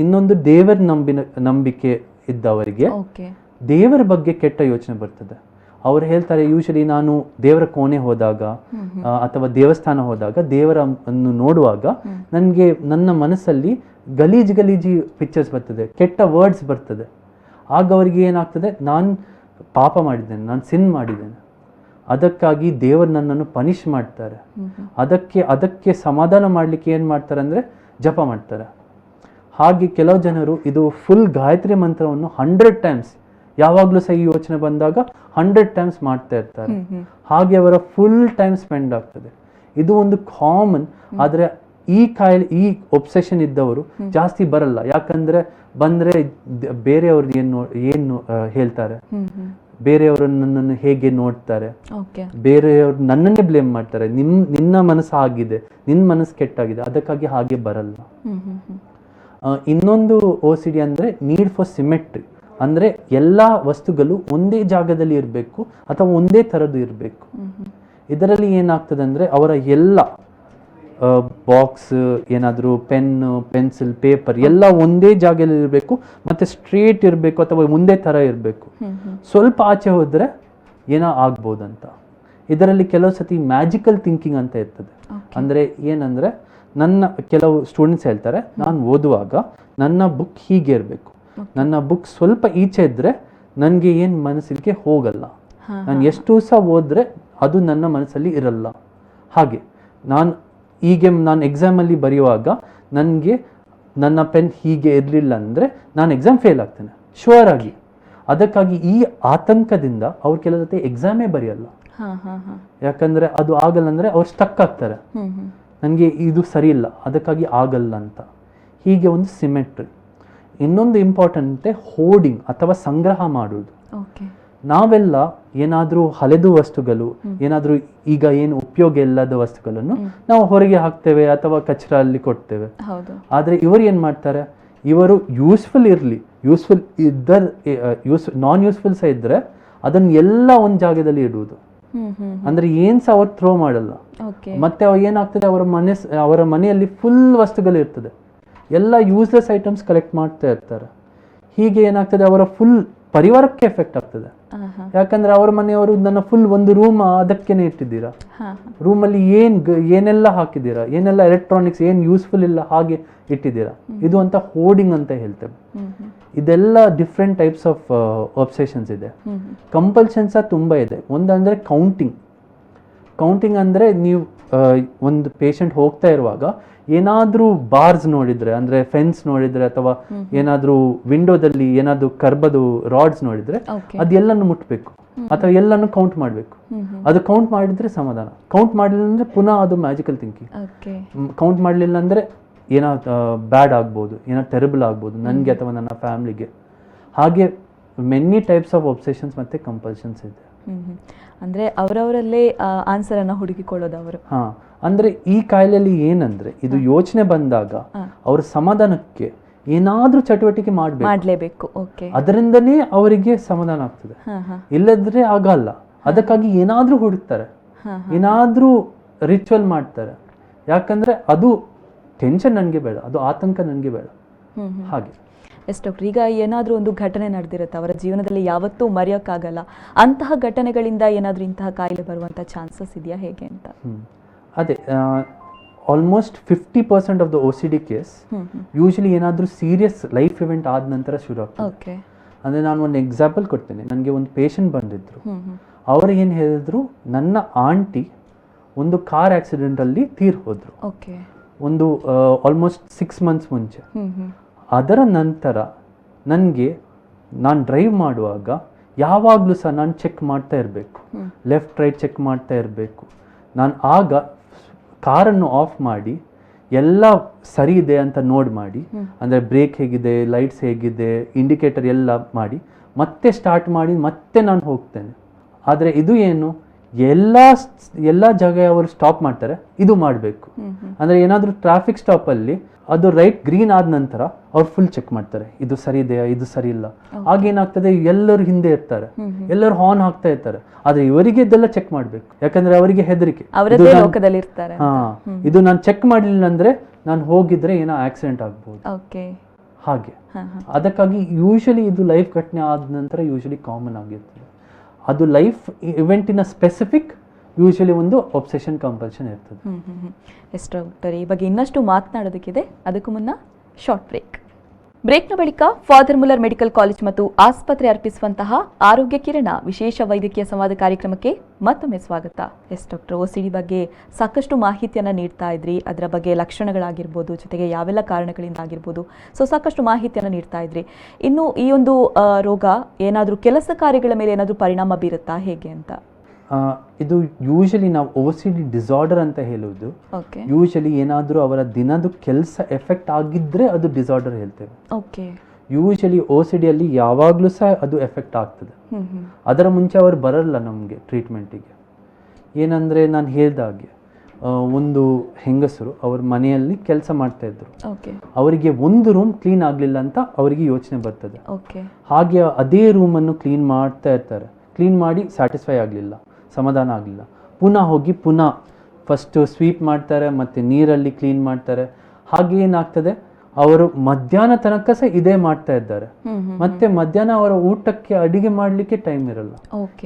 ಇನ್ನೊಂದು ದೇವರ ನಂಬಿಕೆ ಇದ್ದವರಿಗೆ ದೇವರ ಬಗ್ಗೆ ಕೆಟ್ಟ ಯೋಚನೆ ಬರ್ತದೆ. ಅವ್ರು ಹೇಳ್ತಾರೆ, ಯೂಶಲಿ ನಾನು ದೇವರ ಕೋಣೆ ಹೋದಾಗ ಅಥವಾ ದೇವಸ್ಥಾನ ಹೋದಾಗ ದೇವರನ್ನು ನೋಡುವಾಗ ನನಗೆ ನನ್ನ ಮನಸ್ಸಲ್ಲಿ ಗಲೀಜಿ ಪಿಕ್ಚರ್ಸ್ ಬರ್ತದೆ, ಕೆಟ್ಟ ವರ್ಡ್ಸ್ ಬರ್ತದೆ. ಆಗ ಅವರಿಗೆ ಏನಾಗ್ತದೆ, ನಾನು ಪಾಪ ಮಾಡಿದ್ದೇನೆ, ನಾನು ಸಿನ್ ಮಾಡಿದ್ದೇನೆ, ಅದಕ್ಕಾಗಿ ದೇವರು ನನ್ನನ್ನು ಪನಿಷ್ ಮಾಡ್ತಾರೆ. ಅದಕ್ಕೆ ಸಮಾಧಾನ ಮಾಡಲಿಕ್ಕೆ ಏನು ಮಾಡ್ತಾರೆ ಅಂದರೆ ಜಪ ಮಾಡ್ತಾರೆ. ಹಾಗೆ ಕೆಲವು ಜನರು ಇದು ಫುಲ್ ಗಾಯತ್ರಿ ಮಂತ್ರವನ್ನು 100 ಟೈಮ್ಸ್, ಯಾವಾಗಲೂ ಸಹ ಈ ಯೋಚನೆ ಬಂದಾಗ 100 ಟೈಮ್ಸ್ ಮಾಡ್ತಾ ಇರ್ತಾರೆ. ಹಾಗೆ ಅವರ ಫುಲ್ ಟೈಮ್ ಸ್ಪೆಂಡ್ ಆಗ್ತದೆ. ಇದು ಒಂದು ಕಾಮನ್. ಆದರೆ ಈ ಒಬ್ಸೆಷನ್ ಇದ್ದವರು ಜಾಸ್ತಿ ಬರಲ್ಲ. ಯಾಕಂದ್ರೆ ಬಂದ್ರೆ ಬೇರೆಯವ್ರು ಏನು ಹೇಳ್ತಾರೆ, ಬೇರೆಯವರು ನನ್ನನ್ನು ಹೇಗೆ ನೋಡ್ತಾರೆ, ಬೇರೆಯವರು ನನ್ನನ್ನೇ ಬ್ಲೇಮ್ ಮಾಡ್ತಾರೆ, ನಿನ್ನ ಮನಸ್ಸು ಆಗಿದೆ, ನಿನ್ನ ಮನಸ್ಸು ಕೆಟ್ಟಾಗಿದೆ, ಅದಕ್ಕಾಗಿ ಹಾಗೆ ಬರಲ್ಲ. ಇನ್ನೊಂದು OCD ಅಂದರೆ ನೀಡ್ ಫಾರ್ ಸಿಮೆಟ್ರಿ. ಅಂದರೆ ಎಲ್ಲ ವಸ್ತುಗಳು ಒಂದೇ ಜಾಗದಲ್ಲಿ ಇರಬೇಕು ಅಥವಾ ಒಂದೇ ಥರದ್ದು ಇರಬೇಕು. ಇದರಲ್ಲಿ ಏನಾಗ್ತದೆ ಅಂದರೆ ಅವರ ಎಲ್ಲ ಬಾಕ್ಸ್, ಏನಾದರೂ ಪೆನ್ನು, ಪೆನ್ಸಿಲ್, ಪೇಪರ್ ಎಲ್ಲ ಒಂದೇ ಜಾಗದಲ್ಲಿ ಇರಬೇಕು, ಮತ್ತು ಸ್ಟ್ರೇಟ್ ಇರಬೇಕು ಅಥವಾ ಒಂದೇ ಥರ ಇರಬೇಕು. ಸ್ವಲ್ಪ ಆಚೆ ಹೋದರೆ ಏನೋ ಆಗ್ಬೋದಂತ. ಇದರಲ್ಲಿ ಕೆಲವು ಸತಿ ಮ್ಯಾಜಿಕಲ್ ಥಿಂಕಿಂಗ್ ಅಂತ ಇರ್ತದೆ. ಅಂದರೆ ಏನಂದರೆ, ಕೆಲವು ಸ್ಟೂಡೆಂಟ್ಸ್ ಹೇಳ್ತಾರೆ, ನಾನು ಓದುವಾಗ ನನ್ನ ಬುಕ್ ಹೀಗೆ ಇರಬೇಕು, ನನ್ನ ಬುಕ್ ಸ್ವಲ್ಪ ಈಚೆ ಇದ್ದರೆ ನನಗೆ ಏನು ಮನಸ್ಸಿಗೆ ಹೋಗಲ್ಲ, ನಾನು ಎಷ್ಟು ಸಹ ಓದಿದ್ರೆ ಅದು ನನ್ನ ಮನಸ್ಸಲ್ಲಿ ಇರಲ್ಲ. ಹಾಗೆ ನಾನು ಎಕ್ಸಾಮಲ್ಲಿ ಬರೆಯುವಾಗ ನನಗೆ ನನ್ನ ಪೆನ್ ಹೀಗೆ ಇರಲಿಲ್ಲ ಅಂದರೆ ನಾನು ಎಕ್ಸಾಮ್ ಫೇಲ್ ಆಗ್ತೇನೆ ಶೂರ್ ಆಗಿ. ಅದಕ್ಕಾಗಿ ಈ ಆತಂಕದಿಂದ ಅವ್ರು ಕೆಲವು ಜೊತೆ ಎಕ್ಸಾಮೇ ಬರೆಯಲ್ಲ. ಯಾಕಂದರೆ ಅದು ಆಗಲ್ಲ ಅಂದರೆ ಅವ್ರು ಸ್ಟಕ್ ಆಗ್ತಾರೆ, ನನಗೆ ಇದು ಸರಿ ಇಲ್ಲ, ಅದಕ್ಕಾಗಿ ಆಗಲ್ಲ ಅಂತ. ಹೀಗೆ ಒಂದು ಸಿಮೆಟ್ರಿ. ಇನ್ನೊಂದು ಇಂಪಾರ್ಟೆಂಟೇ ಹೋರ್ಡಿಂಗ್ ಅಥವಾ ಸಂಗ್ರಹ ಮಾಡುವುದು. ನಾವೆಲ್ಲ ಏನಾದರೂ ಹಳೆದು ವಸ್ತುಗಳು, ಏನಾದರೂ ಈಗ ಏನು ಉಪಯೋಗ ಇಲ್ಲದ ವಸ್ತುಗಳನ್ನು ನಾವು ಹೊರಗೆ ಹಾಕ್ತೇವೆ ಅಥವಾ ಕಚರ ಅಲ್ಲಿ ಕೊಡ್ತೇವೆ. ಆದರೆ ಇವರು ಏನು ಮಾಡ್ತಾರೆ, ಇವರು ಯೂಸ್ಫುಲ್ ನಾನ್ ಯೂಸ್ಫುಲ್ ಸಹ ಇದ್ದರೆ ಅದನ್ನು ಎಲ್ಲ ಒಂದು ಜಾಗದಲ್ಲಿ ಇಡುವುದು. ಅಂದ್ರೆ ಏನ್ ಸಹ ಅವ್ರು ಥ್ರೋ ಮಾಡಲ್ಲ. ಮತ್ತೆ ಏನಾಗ್ತದೆ, ಅವರ ಮನೆಯಲ್ಲಿ ಫುಲ್ ವಸ್ತುಗಳು ಇರ್ತದೆ, ಎಲ್ಲ ಯೂಸ್ಲೆಸ್ ಐಟಮ್ಸ್ ಕಲೆಕ್ಟ್ ಮಾಡ್ತಾ ಇರ್ತಾರೆ. ಹೀಗೆ ಏನಾಗ್ತದೆ, ಅವರ ಫುಲ್ ಪರಿವಾರಕ್ಕೆ ಎಫೆಕ್ಟ್ ಆಗ್ತದೆ. ಯಾಕಂದ್ರೆ ಅವರ ಮನೆಯವರು ನನ್ನ ಫುಲ್ ಒಂದು ರೂಮ್ ಅದಕ್ಕೇನೆ ಇಟ್ಟಿದ್ದೀರಾ, ರೂಮಲ್ಲಿ ಏನೆಲ್ಲ ಹಾಕಿದ್ದೀರಾ, ಏನೆಲ್ಲ ಎಲೆಕ್ಟ್ರಾನಿಕ್ಸ್ ಏನು ಯೂಸ್ಫುಲ್ ಇಲ್ಲ ಹಾಗೆ ಇಟ್ಟಿದ್ದೀರಾ. ಇದು ಅಂತ ಹೋರ್ಡಿಂಗ್ ಅಂತ ಹೇಳ್ತೇವೆ. ಇದೆಲ್ಲ ಡಿಫ್ರೆಂಟ್ ಟೈಪ್ಸ್ ಆಫ್ ಒಬ್ಸೆಷನ್ಸ್ ಇದೆ. ಕಂಪಲ್ಷನ್ಸ್ ತುಂಬ ಇದೆ. ಒಂದಂದ್ರೆ ಕೌಂಟಿಂಗ್ ಅಂದರೆ ನೀವು ಒಂದು ಪೇಷಂಟ್ ಹೋಗ್ತಾ ಇರುವಾಗ ಏನಾದರೂ ಬಾರ್ಸ್ ನೋಡಿದ್ರೆ, ಅಂದರೆ ಫೆನ್ಸ್ ನೋಡಿದ್ರೆ ಅಥವಾ ಏನಾದರೂ ವಿಂಡೋದಲ್ಲಿ ಏನಾದರೂ ಕರ್ಬದು ರಾಡ್ಸ್ ನೋಡಿದ್ರೆ ಅದೆಲ್ಲನ್ನು ಮುಟ್ಬೇಕು ಅಥವಾ ಎಲ್ಲನ್ನು ಕೌಂಟ್ ಮಾಡಬೇಕು. ಅದು ಕೌಂಟ್ ಮಾಡಿದ್ರೆ ಸಮಾಧಾನ. ಕೌಂಟ್ ಮಾಡಲಿಲ್ಲ ಅಂದ್ರೆ ಪುನಃ ಅದು ಮ್ಯಾಜಿಕಲ್ ಥಿಂಕಿಂಗ್. ಕೌಂಟ್ ಮಾಡಲಿಲ್ಲ ಅಂದ್ರೆ ಏನೋ ಬ್ಯಾಡ್ ಆಗ್ಬೋದು, ಏನೋ ಟೆರಬಲ್ ಆಗ್ಬೋದು ನನಗೆ ಅಥವಾ ನನ್ನ ಫ್ಯಾಮ್ಲಿಗೆ. ಹಾಗೆ ಮೆನಿ ಟೈಪ್ಸ್ ಆಫ್ ಒಬ್ಸೆಷನ್ಸ್ ಮತ್ತು ಕಂಪಲ್ಷನ್ಸ್ ಇದೆ.
ಅಂದರೆ ಅವರವರಲ್ಲೇ ಆನ್ಸರನ್ನು ಹುಡುಕಿಕೊಳ್ಳೋದು ಅವರು.
ಹಾಂ, ಅಂದರೆ ಈ ಕಾಯಿಲೆಯಲ್ಲಿ ಏನಂದರೆ ಇದು ಯೋಚನೆ ಬಂದಾಗ ಅವ್ರ ಸಮಾಧಾನಕ್ಕೆ ಏನಾದರೂ ಚಟುವಟಿಕೆ
ಮಾಡಲೇಬೇಕು. ಓಕೆ,
ಅದರಿಂದನೇ ಅವರಿಗೆ ಸಮಾಧಾನ ಆಗ್ತದೆ, ಇಲ್ಲದ್ರೆ ಆಗಲ್ಲ. ಅದಕ್ಕಾಗಿ ಏನಾದರೂ ಹುಡುಕ್ತಾರೆ, ಏನಾದರೂ ರಿಚುವಲ್ ಮಾಡ್ತಾರೆ. ಯಾಕಂದರೆ ಅದು ಟೆನ್ಷನ್ ನನಗೆ ಬೇಡ, ಅದು ಆತಂಕ ನನಗೆ ಬೇಡ. ಹಾಗೆ
ಎಸ್ ಡಾಕ್ಟರ್, ಈಗ ಏನಾದರೂ ಒಂದು ಘಟನೆ ನಡೆದಿರುತ್ತೆ ಅವರ ಜೀವನದಲ್ಲಿ, ಯಾವತ್ತೂ ಮರೆಯೋಕ್ಕಾಗಲ್ಲ. ಅಂತಹ ಘಟನೆಗಳಿಂದ ಏನಾದರೂ ಇಂತಹ ಕಾಯಿಲೆ ಬರುವಂಥ ಚಾನ್ಸಸ್ ಇದೆಯಾ, ಹೇಗೆ ಅಂತ?
ಅದೇ almost 50% of the OCD case usually ಏನಾದರೂ ಸೀರಿಯಸ್ ಲೈಫ್ ಇವೆಂಟ್ ಆದ ನಂತರ ಶುರು ಆಗ್ತದೆ.
ಓಕೆ,
ಅಂದರೆ ನಾನು ಒಂದು ಎಕ್ಸಾಂಪಲ್ ಕೊಡ್ತೇನೆ. ನನಗೆ ಒಂದು ಪೇಷಂಟ್ ಬಂದಿದ್ರು. ಅವರು ಏನು ಹೇಳಿದ್ರು, ನನ್ನ ಆಂಟಿ ಒಂದು ಕಾರ್ ಆಕ್ಸಿಡೆಂಟಲ್ಲಿ ತೀರ್ ಹೋದ್ರು.
ಓಕೆ,
ಒಂದು ಆಲ್ಮೋಸ್ಟ್ 6 months ಮುಂಚೆ. ಅದರ ನಂತರ ನನಗೆ ನಾನು ಡ್ರೈವ್ ಮಾಡುವಾಗ ಯಾವಾಗಲೂ ಸಹ ನಾನು ಚೆಕ್ ಮಾಡ್ತಾ ಇರಬೇಕು, ಲೆಫ್ಟ್ ರೈಟ್ ಚೆಕ್ ಮಾಡ್ತಾ ಇರಬೇಕು. ನಾನು ಆಗ ಕಾರನ್ನು ಆಫ್ ಮಾಡಿ ಎಲ್ಲ ಸರಿ ಇದೆ ಅಂತ ಮಾಡಿ, ಅಂದರೆ ಬ್ರೇಕ್ ಹೇಗಿದೆ, ಲೈಟ್ಸ್ ಹೇಗಿದೆ, ಇಂಡಿಕೇಟರ್ ಎಲ್ಲ ಮಾಡಿ ಮತ್ತೆ ಸ್ಟಾರ್ಟ್ ಮಾಡಿ ಮತ್ತೆ ನಾನು ಹೋಗ್ತೇನೆ. ಆದರೆ ಇದು ಏನು, ಎಲ್ಲ ಜಾಗ ಅವರು ಸ್ಟಾಪ್ ಮಾಡ್ತಾರೆ, ಇದು ಮಾಡಬೇಕು. ಅಂದರೆ ಏನಾದರೂ ಟ್ರಾಫಿಕ್ ಸ್ಟಾಪಲ್ಲಿ ಅದು ರೈಟ್ ಗ್ರೀನ್ ಆದ ನಂತರ ಅವ್ರು ಫುಲ್ ಚೆಕ್ ಮಾಡ್ತಾರೆ, ಇದು ಸರಿ ಇದೆಯಾ, ಇದು ಸರಿ ಇಲ್ಲ. ಆಗೇನಾಗ್ತದೆ, ಎಲ್ಲರೂ ಹಿಂದೆ ಇರ್ತಾರೆ, ಎಲ್ಲರೂ ಹಾರ್ನ್ ಹಾಕ್ತಾ ಇರ್ತಾರೆ. ಆದ್ರೆ ಇವರಿಗೆ ಇದೆಲ್ಲ ಚೆಕ್ ಮಾಡ್ಬೇಕು, ಯಾಕಂದ್ರೆ ಅವರಿಗೆ ಹೆದರಿಕೆ. ಇದು ನಾನು ಚೆಕ್ ಮಾಡಲಿಲ್ಲ ಅಂದ್ರೆ ನಾನು ಹೋಗಿದ್ರೆ ಏನೋ ಆಕ್ಸಿಡೆಂಟ್ ಆಗ್ಬೋದು. ಹಾಗೆ ಅದಕ್ಕಾಗಿ ಯೂಶಲಿ ಇದು ಲೈಫ್ ಘಟನೆ ಆದ ನಂತರ ಯೂಶಲಿ ಕಾಮನ್ ಆಗಿರ್ತದೆ. ಅದು ಲೈಫ್ ಇವೆಂಟಿನ ಸ್ಪೆಸಿಫಿಕ್ ಯೂಶಲಿ ಒಂದು ಒಬ್ಸೆಷನ್ ಕಂಪಲ್ಷನ್ ಇರ್ತದೆ.
ಎಸ್ ಡಾಕ್ಟರ್, ಈ ಬಗ್ಗೆ ಇನ್ನಷ್ಟು ಮಾತನಾಡೋದಕ್ಕಿದೆ. ಅದಕ್ಕೂ ಮುನ್ನ ಶಾರ್ಟ್ ಬ್ರೇಕ್ನ ಬಳಿಕ ಫಾದರ್ ಮುಲ್ಲರ್ ಮೆಡಿಕಲ್ ಕಾಲೇಜ್ ಮತ್ತು ಆಸ್ಪತ್ರೆ ಅರ್ಪಿಸುವಂತಹ ಆರೋಗ್ಯ ಕಿರಣ ವಿಶೇಷ ವೈದ್ಯಕೀಯ ಸಂವಾದ ಕಾರ್ಯಕ್ರಮಕ್ಕೆ ಮತ್ತೊಮ್ಮೆ ಸ್ವಾಗತ. ಎಸ್ ಡಾಕ್ಟರ್, OCD ಬಗ್ಗೆ ಸಾಕಷ್ಟು ಮಾಹಿತಿಯನ್ನು ನೀಡ್ತಾ ಇದ್ರಿ. ಅದರ ಬಗ್ಗೆ ಲಕ್ಷಣಗಳಾಗಿರ್ಬೋದು, ಜೊತೆಗೆ ಯಾವೆಲ್ಲ ಕಾರಣಗಳಿಂದ ಆಗಿರ್ಬೋದು, ಸಾಕಷ್ಟು ಮಾಹಿತಿಯನ್ನು ನೀಡ್ತಾ ಇದ್ರಿ. ಇನ್ನು ಈ ಒಂದು ರೋಗ ಏನಾದರೂ ಕೆಲಸ ಕಾರ್ಯಗಳ ಮೇಲೆ ಏನಾದರೂ ಪರಿಣಾಮ ಬೀರುತ್ತಾ, ಹೇಗೆ ಅಂತ?
ಇದು ಯೂಶಲಿ ನಾವು OCD ಡಿಸಾರ್ಡರ್ ಅಂತ ಹೇಳುವುದು. ಯೂಶಲಿ ಏನಾದರೂ ಅವರ ದಿನದ ಕೆಲಸ ಎಫೆಕ್ಟ್ ಆಗಿದ್ರೆ ಅದು ಡಿಸಾರ್ಡರ್ ಹೇಳ್ತೇವೆ. ಯೂಶಲಿ OCD ಅಲ್ಲಿ ಯಾವಾಗಲೂ ಸಹ ಅದು ಎಫೆಕ್ಟ್ ಆಗ್ತದೆ. ಅದರ ಮುಂಚೆ ಅವರು ಬರಲ್ಲ ನಮಗೆ ಟ್ರೀಟ್ಮೆಂಟಿಗೆ. ಏನಂದರೆ ನಾನು ಹೇಳಿದಾಗೆ, ಒಂದು ಹೆಂಗಸರು ಅವ್ರ ಮನೆಯಲ್ಲಿ ಕೆಲಸ ಮಾಡ್ತಾ ಇದ್ರು. ಅವರಿಗೆ ಒಂದು ರೂಮ್ ಕ್ಲೀನ್ ಆಗಲಿಲ್ಲ ಅಂತ ಅವರಿಗೆ ಯೋಚನೆ ಬರ್ತದೆ. ಹಾಗೆ ಅದೇ ರೂಮನ್ನು ಕ್ಲೀನ್ ಮಾಡ್ತಾ ಇರ್ತಾರೆ. ಕ್ಲೀನ್ ಮಾಡಿ ಸ್ಯಾಟಿಸ್ಫೈ ಆಗಲಿಲ್ಲ, ಸಮಾಧಾನ ಆಗಲಿಲ್ಲ, ಪುನಃ ಹೋಗಿ ಪುನಃ ಫಸ್ಟು ಸ್ವೀಪ್ ಮಾಡ್ತಾರೆ, ಮತ್ತು ನೀರಲ್ಲಿ ಕ್ಲೀನ್ ಮಾಡ್ತಾರೆ. ಹಾಗೆ ಏನಾಗ್ತದೆ, ಅವರು ಮಧ್ಯಾಹ್ನ ತನಕ ಸಹ ಇದೇ ಮಾಡ್ತಾ ಇದ್ದಾರೆ. ಮತ್ತೆ ಮಧ್ಯಾಹ್ನ ಅವರ ಊಟಕ್ಕೆ ಅಡಿಗೆ ಮಾಡಲಿಕ್ಕೆ ಟೈಮ್ ಇರಲ್ಲ.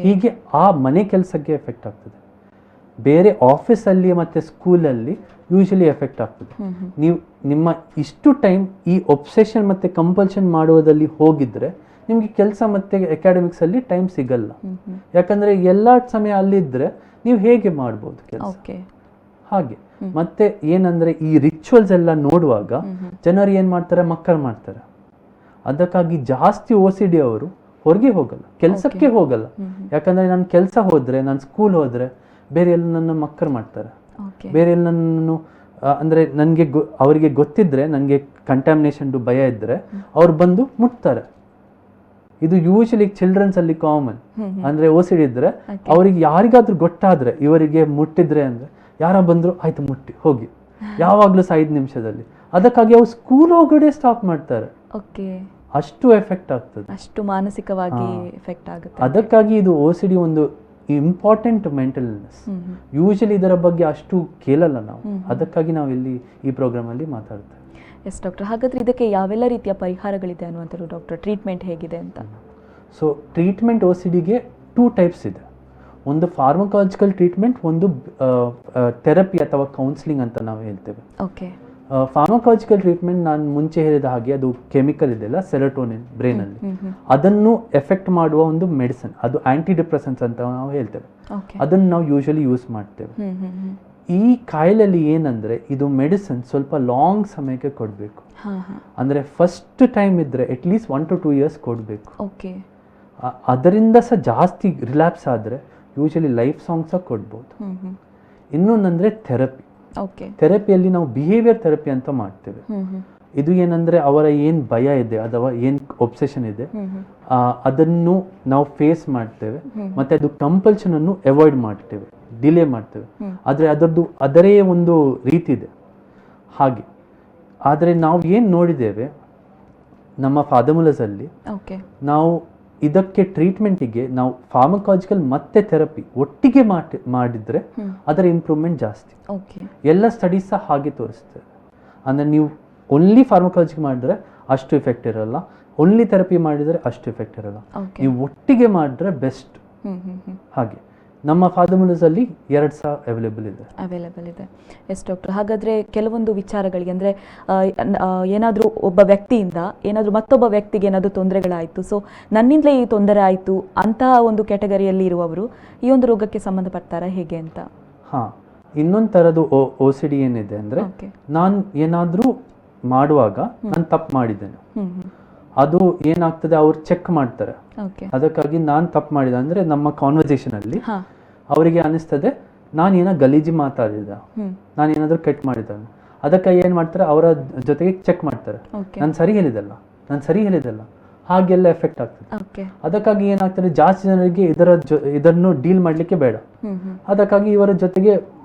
ಹೀಗೆ ಆ ಮನೆ ಕೆಲಸಕ್ಕೆ ಎಫೆಕ್ಟ್ ಆಗ್ತದೆ. ಬೇರೆ ಆಫೀಸಲ್ಲಿ ಮತ್ತು ಸ್ಕೂಲಲ್ಲಿ ಯೂಶಲಿ ಎಫೆಕ್ಟ್ ಆಗ್ತದೆ. ನೀವು ನಿಮ್ಮ ಇಷ್ಟು ಟೈಮ್ ಈ ಒಬ್ಸೆಷನ್ ಮತ್ತು ಕಂಪಲ್ಷನ್ ಮಾಡುವುದಲ್ಲಿ ಹೋಗಿದ್ರೆ ನಿಮಗೆ ಕೆಲಸ ಮತ್ತು ಅಕಾಡೆಮಿಕ್ಸಲ್ಲಿ ಟೈಮ್ ಸಿಗಲ್ಲ. ಯಾಕಂದರೆ ಎಲ್ಲ ಸಮಯ ಅಲ್ಲಿದ್ದರೆ ನೀವು ಹೇಗೆ ಮಾಡ್ಬೋದು ಕೆಲಸ. ಹಾಗೆ ಮತ್ತೆ ಏನಂದರೆ ಈ ರಿಚುವಲ್ಸ್ ಎಲ್ಲ ನೋಡುವಾಗ ಜನರು ಏನು ಮಾಡ್ತಾರೆ, ಮಕ್ಕಳು ಮಾಡ್ತಾರೆ. ಅದಕ್ಕಾಗಿ ಜಾಸ್ತಿ OCD ಅವರು ಹೊರಗೆ ಹೋಗಲ್ಲ, ಕೆಲಸಕ್ಕೆ ಹೋಗಲ್ಲ. ಯಾಕಂದರೆ ನಾನು ಕೆಲಸ ಹೋದರೆ, ನಾನು ಸ್ಕೂಲ್ ಹೋದರೆ ಬೇರೆ ಎಲ್ಲ ನನ್ನ ಮಕ್ಕಳು ಮಾಡ್ತಾರೆ, ಬೇರೆ ಎಲ್ಲ ನನ್ನನ್ನು ಅಂದರೆ ನನಗೆ ಅವರಿಗೆ ಗೊತ್ತಿದ್ರೆ, ನನಗೆ ಕಂಟ್ಯಾಮಿನೇಷನ್ದು ಭಯ ಇದ್ದರೆ ಅವ್ರು ಬಂದು ಮುಟ್ತಾರೆ. ಇದು ಯೂಶಲಿ ಚಿಲ್ಡ್ರನ್ಸ್ ಅಲ್ಲಿ ಕಾಮನ್. ಅಂದ್ರೆ OCD ಇದ್ರೆ ಅವರಿಗೆ ಯಾರಿಗಾದ್ರೂ ಗೊತ್ತಾದ್ರೆ ಇವರಿಗೆ ಮುಟ್ಟಿದ್ರೆ ಅಂದ್ರೆ ಯಾರ ಬಂದ್ರು ಆಯ್ತು ಮುಟ್ಟಿ ಹೋಗಿ, ಯಾವಾಗ್ಲೂ 5 ನಿಮಿಷದಲ್ಲಿ. ಅದಕ್ಕಾಗಿ ಅವ್ರು ಸ್ಕೂಲ್ ಹೋಗೋದೇ ಸ್ಟಾಪ್ ಮಾಡ್ತಾರೆ. ಅಷ್ಟು ಎಫೆಕ್ಟ್ ಆಗ್ತದೆ,
ಅಷ್ಟು ಮಾನಸಿಕವಾಗಿ ಎಫೆಕ್ಟ್ ಆಗುತ್ತೆ.
ಅದಕ್ಕಾಗಿ ಇದು OCD ಒಂದು ಇಂಪಾರ್ಟೆಂಟ್ ಮೆಂಟಲ್ ಇಲ್ನೆಸ್. ಯೂಶಲಿ ಇದರ ಬಗ್ಗೆ ಅಷ್ಟು ಕೇಳಲ್ಲ ನಾವು. ಅದಕ್ಕಾಗಿ ನಾವು ಇಲ್ಲಿ ಈ ಪ್ರೋಗ್ರಾಮ್ ಅಲ್ಲಿ ಮಾತಾಡ್ತೇವೆ.
ಎಸ್ ಡಾಕ್ಟರ್, ಹಾಗಾದರೆ ಇದಕ್ಕೆ ಯಾವೆಲ್ಲ ರೀತಿಯ ಪರಿಹಾರಗಳಿದೆ ಅನ್ನುವಂಥದ್ದು ಡಾಕ್ಟರ್? ಟ್ರೀಟ್ಮೆಂಟ್ ಹೇಗಿದೆ ಅಂತ?
ಸೊ ಟ್ರೀಟ್ಮೆಂಟ್ OCDಗೆ 2 ಟೈಪ್ಸ್ ಇದೆ. ಒಂದು ಫಾರ್ಮಕಾಲಜಿಕಲ್ ಟ್ರೀಟ್ಮೆಂಟ್, ಒಂದು ಥೆರಪಿ ಅಥವಾ ಕೌನ್ಸಿಲಿಂಗ್ ಅಂತ ನಾವು ಹೇಳ್ತೇವೆ. ಫಾರ್ಮಕಾಲಜಿಕಲ್ ಟ್ರೀಟ್ಮೆಂಟ್ ನಾನು ಮುಂಚೆ ಹೇಳಿದ ಹಾಗೆ ಅದು ಕೆಮಿಕಲ್ ಇದೆಯಲ್ಲ, ಸೆರೋಟೋನಿನ್ ಬ್ರೈನಲ್ಲಿ, ಅದನ್ನು ಎಫೆಕ್ಟ್ ಮಾಡುವ ಒಂದು ಮೆಡಿಸಿನ್. ಅದು ಆಂಟಿ ಡಿಪ್ರೆಸೆನ್ಸ್ ಅಂತ ನಾವು ಹೇಳ್ತೇವೆ. ಅದನ್ನು ನಾವು ಯೂಶಲಿ ಯೂಸ್ ಮಾಡ್ತೇವೆ. ಈ ಕಾಯಿಲೆಯಲ್ಲಿ ಏನಂದ್ರೆ ಇದು ಮೆಡಿಸಿನ್ ಸ್ವಲ್ಪ ಲಾಂಗ್ ಸಮಯಕ್ಕೆ ಕೊಡಬೇಕು. ಅಂದ್ರೆ ಫಸ್ಟ್ ಟೈಮ್ ಇದ್ರೆ ಅಟ್ಲೀಸ್ಟ್ 1 to 2 years ಕೊಡಬೇಕು. ಅದರಿಂದ ಸಹ ಜಾಸ್ತಿ ರಿಲ್ಯಾಪ್ಸ್ ಆದರೆ ಯೂಶಲಿ ಲೈಫ್ ಸಾಂಗ್ ಸಹ ಕೊಡ್ಬೋದು. ಇನ್ನೊಂದಂದ್ರೆ ಥೆರಪಿ.
ಓಕೆ.
ಥೆರಪಿಯಲ್ಲಿ ನಾವು ಬಿಹೇವಿಯರ್ ಥೆರಪಿ ಅಂತ ಮಾಡ್ತೇವೆ. ಇದು ಏನಂದ್ರೆ ಅವರ ಏನು ಭಯ ಇದೆ ಅಥವಾ ಏನು ಒಬ್ಸೆಷನ್ ಇದೆ ಅದನ್ನು ನಾವು ಫೇಸ್ ಮಾಡ್ತೇವೆ ಮತ್ತೆ ಅದು ಕಂಪಲ್ಷನ್ ಅನ್ನು ಅವಾಯ್ಡ್ ಮಾಡ್ತೇವೆ, ಡಿಲೇ ಮಾಡ್ತೇವೆ. ಆದರೆ ಅದರೇ ಒಂದು ರೀತಿ ಇದೆ ಹಾಗೆ. ಆದರೆ ನಾವು ಏನು ನೋಡಿದ್ದೇವೆ ನಮ್ಮ ಫಾರ್ಮುಲಾಸಲ್ಲಿ, ನಾವು ಇದಕ್ಕೆ ಟ್ರೀಟ್ಮೆಂಟಿಗೆ ನಾವು ಫಾರ್ಮಕಾಲಜಿಕಲ್ ಮತ್ತೆ ಥೆರಪಿ ಒಟ್ಟಿಗೆ ಮಾಡಿದ್ರೆ ಅದರ ಇಂಪ್ರೂವ್ಮೆಂಟ್ ಜಾಸ್ತಿ. ಎಲ್ಲ ಸ್ಟಡೀಸ್ ಸಹ ಹಾಗೆ ತೋರಿಸ್ತೇವೆ. ಅಂದರೆ ನೀವು ಓನ್ಲಿ ಫಾರ್ಮಕಾಲಜಿ ಮಾಡಿದ್ರೆ ಅಷ್ಟು ಎಫೆಕ್ಟ್ ಇರಲ್ಲ, ಓನ್ಲಿ ಥೆರಪಿ ಮಾಡಿದರೆ ಅಷ್ಟು ಎಫೆಕ್ಟ್ ಇರಲ್ಲ. ನೀವು ಒಟ್ಟಿಗೆ ಮಾಡಿದ್ರೆ ಬೆಸ್ಟ್. ಹಾಗೆ ನಮ್ಮ ಫಾರ್ಮುಲಾಸಲ್ಲಿ 2 ಸಹ ಅವೈಲೇಬಲ್ ಇದೆ.
ಎಸ್ ಡಾಕ್ಟರ್, ಹಾಗಾದರೆ ಕೆಲವೊಂದು ವಿಚಾರಗಳಿಗೆ ಅಂದರೆ ಏನಾದರೂ ಒಬ್ಬ ವ್ಯಕ್ತಿಯಿಂದ ಏನಾದರೂ ಮತ್ತೊಬ್ಬ ವ್ಯಕ್ತಿಗೆ ಏನಾದರೂ ತೊಂದರೆಗಳಾಯಿತು, ಸೊ ನನ್ನಿಂದಲೇ ಈ ತೊಂದರೆ ಆಯಿತು ಅಂತಹ ಒಂದು ಕ್ಯಾಟಗರಿಯಲ್ಲಿ ಇರುವವರು ಈ ಒಂದು ರೋಗಕ್ಕೆ ಸಂಬಂಧಪಡ್ತಾರಾ ಹೇಗೆ ಅಂತ?
ಹಾಂ, ಇನ್ನೊಂದು ಥರದ್ದು OCD ಏನಿದೆ ಅಂದರೆ, ನಾನು ಏನಾದರೂ ಮಾಡುವಾಗ ನಾನು ತಪ್ಪು ಮಾಡಿದ್ದೇನೆ, ಅದು ಏನಾಗ್ತದೆ ಅವ್ರು ಚೆಕ್ ಮಾಡ್ತಾರೆ. ಅದಕ್ಕಾಗಿ ನಾನು ತಪ್ಪು ಮಾಡಿದೆ ಅಂದರೆ ನಮ್ಮ ಕಾನ್ವರ್ಸೇಷನ್ ಅಲ್ಲಿ ಅವರಿಗೆ ಅನಿಸ್ತದೆ ನಾನು ಏನೋ ಗಲೀಜಿ ಮಾತಾಡಿದ, ನಾನು ಏನಾದರೂ ಕೆಟ್ಟ ಮಾಡಿದ್ದಾನೆ. ಅದಕ್ಕಾಗಿ ಏನು ಮಾಡ್ತಾರೆ, ಅವರ ಜೊತೆಗೆ ಚೆಕ್ ಮಾಡ್ತಾರೆ, ನಾನು ಸರಿ ಹೇಳಿದಲ್ಲ ಹಾಗೆಲ್ಲ ಎಫೆಕ್ಟ್ ಆಗ್ತದೆ. ಅದಕ್ಕಾಗಿ ಏನಾಗ್ತದೆ, ಜಾಸ್ತಿ ಜನರಿಗೆ ಇದನ್ನು ಡೀಲ್ ಮಾಡಲಿಕ್ಕೆ ಬೇಡ, ಅದಕ್ಕಾಗಿ ಇವರ ಜೊತೆಗೆ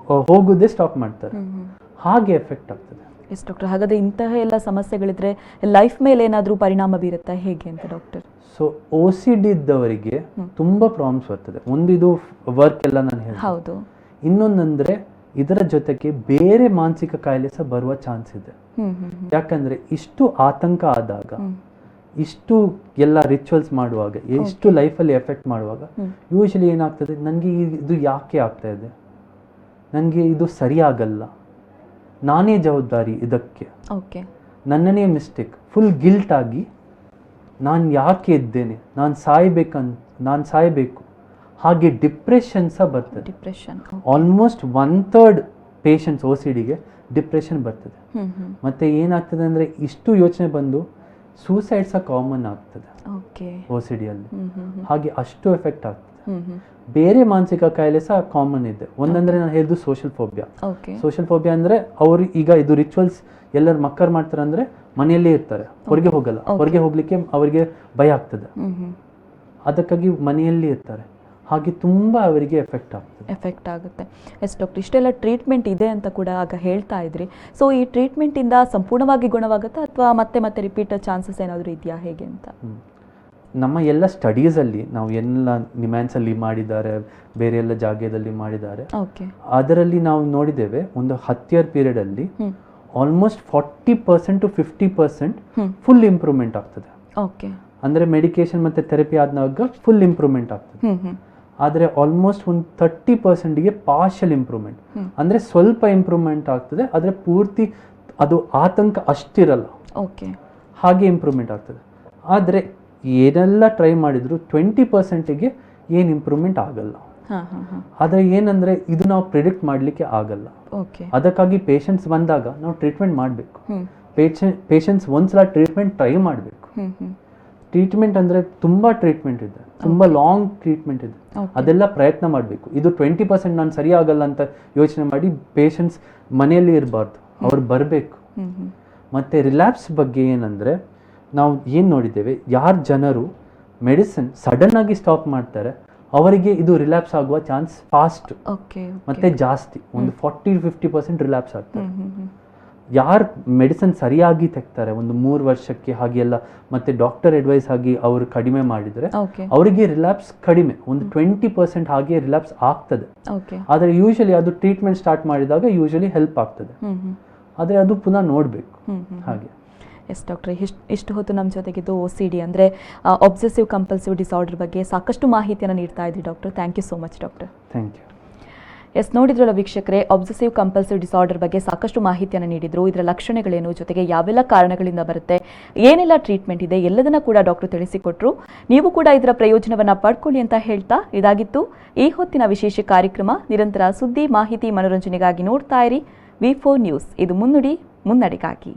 ಹೋಗುವುದೇ ಸ್ಟಾಪ್ ಮಾಡ್ತಾರೆ, ಹಾಗೆ ಎಫೆಕ್ಟ್ ಆಗ್ತದೆ.
ಎಸ್ ಡಾಕ್ಟರ್, ಹಾಗಾದರೆ ಇಂತಹ ಎಲ್ಲ ಸಮಸ್ಯೆಗಳಿದ್ರೆ ಲೈಫ್ ಮೇಲೆ ಏನಾದರೂ ಪರಿಣಾಮ ಬೀರುತ್ತಾ ಹೇಗೆ ಅಂತ ಡಾಕ್ಟರ್?
ಸೊ OCD ಇದ್ದವರಿಗೆ ತುಂಬ ಪ್ರಾಬ್ಲಮ್ಸ್ ಬರ್ತದೆ. ಒಂದು ಇದು ವರ್ಕ್ ಎಲ್ಲ ನಾನು ಹೇಳ್ತೀನಿ.
ಹೌದು.
ಇನ್ನೊಂದಂದ್ರೆ ಇದರ ಜೊತೆಗೆ ಬೇರೆ ಮಾನಸಿಕ ಕಾಯಿಲೆ ಸಹ ಬರುವ ಚಾನ್ಸ್ ಇದೆ. ಯಾಕಂದ್ರೆ ಇಷ್ಟು ಆತಂಕ ಆದಾಗ, ಇಷ್ಟು ಎಲ್ಲ ರಿಚುವಲ್ಸ್ ಮಾಡುವಾಗ, ಇಷ್ಟು ಲೈಫಲ್ಲಿ ಎಫೆಕ್ಟ್ ಮಾಡುವಾಗ ಯೂಶಲಿ ಏನಾಗ್ತದೆ, ನನಗೆ ಇದು ಯಾಕೆ ಆಗ್ತಾ ಇದೆ, ನನಗೆ ಇದು ಸರಿಯಾಗಲ್ಲ, ನಾನೇ ಜವಾಬ್ದಾರಿ ಇದಕ್ಕೆ, ನನ್ನನೇ ಮಿಸ್ಟೇಕ್, ಫುಲ್ ಗಿಲ್ಟ್ ಆಗಿ ನಾನು ಯಾಕೆ ಇದ್ದೇನೆ, ನಾನು ಸಾಯಬೇಕು, ಹಾಗೆ ಡಿಪ್ರೆಷನ್ ಸಹ ಬರ್ತದೆ. ಆಲ್ಮೋಸ್ಟ್ 1/3 ಪೇಷಂಟ್ಸ್ OCDಗೆ ಡಿಪ್ರೆಷನ್ ಬರ್ತದೆ. ಮತ್ತೆ ಏನಾಗ್ತದೆ ಅಂದರೆ ಇಷ್ಟು ಯೋಚನೆ ಬಂದು ಸೂಸೈಡ್ ಸಹ ಕಾಮನ್ ಆಗ್ತದೆ OCDಯಲ್ಲಿ. ಹಾಗೆ ಅಷ್ಟು ಎಫೆಕ್ಟ್ ಆಗ್ತದೆ. ಬೇರೆ ಮಾನಸಿಕ ಕಾಯಿಲೆ ಸಹ ಕಾಮನ್ ಇದೆ. ಒಂದಂದ್ರೆ ನಾನು ಹೇಳಿದ್ದು ಸೋಷಿಯಲ್ ಫೋಬಿಯಾ ಅಂದ್ರೆ ಅವರು ಈಗ ಇದು ರಿಚುವಲ್ಸ್ ಎಲ್ಲರೂ ಮಕ್ಕಳು ಮಾಡ್ತಾರೆ ಅಂದ್ರೆ ಮನೆಯಲ್ಲೇ ಇರ್ತಾರೆ, ಹೊರಗೆ ಹೋಗಲ್ಲ, ಹೊರಗೆ ಹೋಗ್ಲಿಕ್ಕೆ ಅವರಿಗೆ ಭಯ ಆಗ್ತದೆ, ಅದಕ್ಕಾಗಿ ಮನೆಯಲ್ಲಿ ಇರ್ತಾರೆ. ಹಾಗೆ ತುಂಬಾ ಅವರಿಗೆ ಎಫೆಕ್ಟ್
ಆಗುತ್ತೆ. ಎಸ್ ಡಾಕ್ಟರ್, ಇಷ್ಟೆಲ್ಲ ಟ್ರೀಟ್ಮೆಂಟ್ ಇದೆ ಅಂತ ಕೂಡ ಆಗ ಹೇಳ್ತಾ ಇದ್ರಿ. ಸೊ ಈ ಟ್ರೀಟ್ಮೆಂಟ್ ಇಂದ ಸಂಪೂರ್ಣವಾಗಿ ಗುಣವಾಗುತ್ತಾ ಅಥವಾ ಮತ್ತೆ ರಿಪೀಟ್ ಚಾನ್ಸಸ್ ಏನಾದರೂ ಇದೆಯಾ ಹೇಗೆ ಅಂತ?
ನಮ್ಮ ಎಲ್ಲ ಸ್ಟಡೀಸಲ್ಲಿ ನಾವು ಎಲ್ಲ ನಿಮ್ಯಾನ್ಸಲ್ಲಿ ಮಾಡಿದ್ದಾರೆ, ಬೇರೆ ಎಲ್ಲ ಜಾಗದಲ್ಲಿ ಮಾಡಿದ್ದಾರೆ, ಅದರಲ್ಲಿ ನಾವು ನೋಡಿದ್ದೇವೆ ಒಂದು 10 year ಪೀರಿಯಡಲ್ಲಿ ಆಲ್ಮೋಸ್ಟ್ 40% to 50% ಫುಲ್ ಇಂಪ್ರೂವ್ಮೆಂಟ್ ಆಗ್ತದೆ. ಅಂದರೆ ಮೆಡಿಕೇಶನ್ ಮತ್ತು ಥೆರಪಿ ಆದಾಗ ಫುಲ್ ಇಂಪ್ರೂವ್ಮೆಂಟ್ ಆಗ್ತದೆ. ಆದರೆ ಆಲ್ಮೋಸ್ಟ್ ಒಂದು 30%ಗೆ ಪಾರ್ಷಿಯಲ್ ಇಂಪ್ರೂವ್ಮೆಂಟ್, ಅಂದರೆ ಸ್ವಲ್ಪ ಇಂಪ್ರೂವ್ಮೆಂಟ್ ಆಗ್ತದೆ, ಆದರೆ ಪೂರ್ತಿ ಅದು ಆತಂಕ ಅಷ್ಟಿರಲ್ಲ, ಹಾಗೆ ಇಂಪ್ರೂವ್ಮೆಂಟ್ ಆಗ್ತದೆ. ಆದರೆ ಏನೆಲ್ಲ ಟ್ರೈ ಮಾಡಿದ್ರು 20%ಗೆ ಏನು ಇಂಪ್ರೂವ್ಮೆಂಟ್ ಆಗಲ್ಲ. ಆದರೆ ಏನಂದರೆ ಇದು ನಾವು ಪ್ರಿಡಿಕ್ಟ್ ಮಾಡಲಿಕ್ಕೆ ಆಗಲ್ಲ. ಅದಕ್ಕಾಗಿ ಪೇಷಂಟ್ಸ್ ಬಂದಾಗ ನಾವು ಟ್ರೀಟ್ಮೆಂಟ್ ಮಾಡಬೇಕು. ಪೇಷಂಟ್ಸ್ ಒಂದ್ಸಲ ಟ್ರೀಟ್ಮೆಂಟ್ ಟ್ರೈ ಮಾಡಬೇಕು. ಟ್ರೀಟ್ಮೆಂಟ್ ಅಂದರೆ ತುಂಬ ಟ್ರೀಟ್ಮೆಂಟ್ ಇದೆ, ತುಂಬ ಲಾಂಗ್ ಟ್ರೀಟ್ಮೆಂಟ್ ಇದೆ, ಅದೆಲ್ಲ ಪ್ರಯತ್ನ ಮಾಡಬೇಕು. ಇದು 20% ನಾನು ಸರಿ ಆಗಲ್ಲ ಅಂತ ಯೋಚನೆ ಮಾಡಿ ಪೇಷಂಟ್ಸ್ ಮನೆಯಲ್ಲಿ ಇರಬಾರ್ದು, ಅವ್ರು ಬರಬೇಕು. ಮತ್ತು ರಿಲ್ಯಾಪ್ಸ್ ಬಗ್ಗೆ ಏನಂದರೆ ನಾವು ಏನು ನೋಡಿದ್ದೇವೆ, ಯಾರು ಜನರು ಮೆಡಿಸಿನ್ ಸಡನ್ ಆಗಿ ಸ್ಟಾಪ್ ಮಾಡ್ತಾರೆ ಅವರಿಗೆ ಇದು ರಿಲ್ಯಾಪ್ಸ್ ಆಗುವ ಚಾನ್ಸ್ ಫಾಸ್ಟ್ ಮತ್ತೆ ಜಾಸ್ತಿ, ಒಂದು 40-50% ರಿಲ್ಯಾಪ್ಸ್ ಆಗ್ತಾರೆ. ಯಾರು ಮೆಡಿಸಿನ್ ಸರಿಯಾಗಿ ತೆಗ್ತಾರೆ ಒಂದು 3 ವರ್ಷಕ್ಕೆ ಹಾಗೆಲ್ಲ ಮತ್ತೆ ಡಾಕ್ಟರ್ ಅಡ್ವೈಸ್ ಆಗಿ ಅವರು ಕಡಿಮೆ ಮಾಡಿದರೆ ಅವರಿಗೆ ರಿಲ್ಯಾಪ್ಸ್ ಕಡಿಮೆ, ಒಂದು 20% ಹಾಗೆ ರಿಲ್ಯಾಪ್ಸ್ ಆಗ್ತದೆ. ಆದರೆ ಯೂಶಲಿ ಅದು ಟ್ರೀಟ್ಮೆಂಟ್ ಸ್ಟಾರ್ಟ್ ಮಾಡಿದಾಗ ಯೂಶಲಿ ಹೆಲ್ಪ್ ಆಗ್ತದೆ, ಆದರೆ ಅದು ಪುನಃ ನೋಡಬೇಕು ಹಾಗೆ.
ಎಸ್ ಡಾಕ್ಟ್ರೆ, ಇಷ್ಟು ಹೊತ್ತು ನಮ್ಮ ಜೊತೆಗಿದ್ದು OCD ಅಂದರೆ ಒಬ್ಸೆಸಿವ್ ಕಂಪಲ್ಸಿವ್ ಡಿಸಾರ್ಡರ್ ಬಗ್ಗೆ ಸಾಕಷ್ಟು ಮಾಹಿತಿಯನ್ನು ನೀಡ್ತಾ ಇದ್ರಿ doctor. Thank you so much doctor.
Thank you.
Yes, ನೋಡಿದ್ರಲ್ಲ ವೀಕ್ಷಕರೇ, ಒಬ್ಸೆಸಿವ್ ಕಂಪಲ್ಸಿವ್ ಡಿಸಾರ್ಡರ್ ಬಗ್ಗೆ ಸಾಕಷ್ಟು ಮಾಹಿತಿಯನ್ನು ನೀಡಿದ್ರು. ಇದರ ಲಕ್ಷಣಗಳೇನು, ಜೊತೆಗೆ ಯಾವೆಲ್ಲ ಕಾರಣಗಳಿಂದ ಬರುತ್ತೆ, ಏನೆಲ್ಲ ಟ್ರೀಟ್ಮೆಂಟ್ ಇದೆ, ಎಲ್ಲದನ್ನ ಕೂಡ ಡಾಕ್ಟರ್ ತಿಳಿಸಿಕೊಟ್ರು. ನೀವು ಕೂಡ ಇದರ ಪ್ರಯೋಜನವನ್ನು ಪಡ್ಕೊಳ್ಳಿ ಅಂತ ಹೇಳ್ತಾ ಇದಾಗಿತ್ತು ಈ ಹೊತ್ತಿನ ವಿಶೇಷ ಕಾರ್ಯಕ್ರಮ. ನಿರಂತರ ಸುದ್ದಿ, ಮಾಹಿತಿ, ಮನೋರಂಜನೆಗಾಗಿ ನೋಡ್ತಾ ಇರಿ V4 ನ್ಯೂಸ್. ಇದು ಮುನ್ನುಡಿ, ಮುನ್ನಡೆಗಾಗಿ.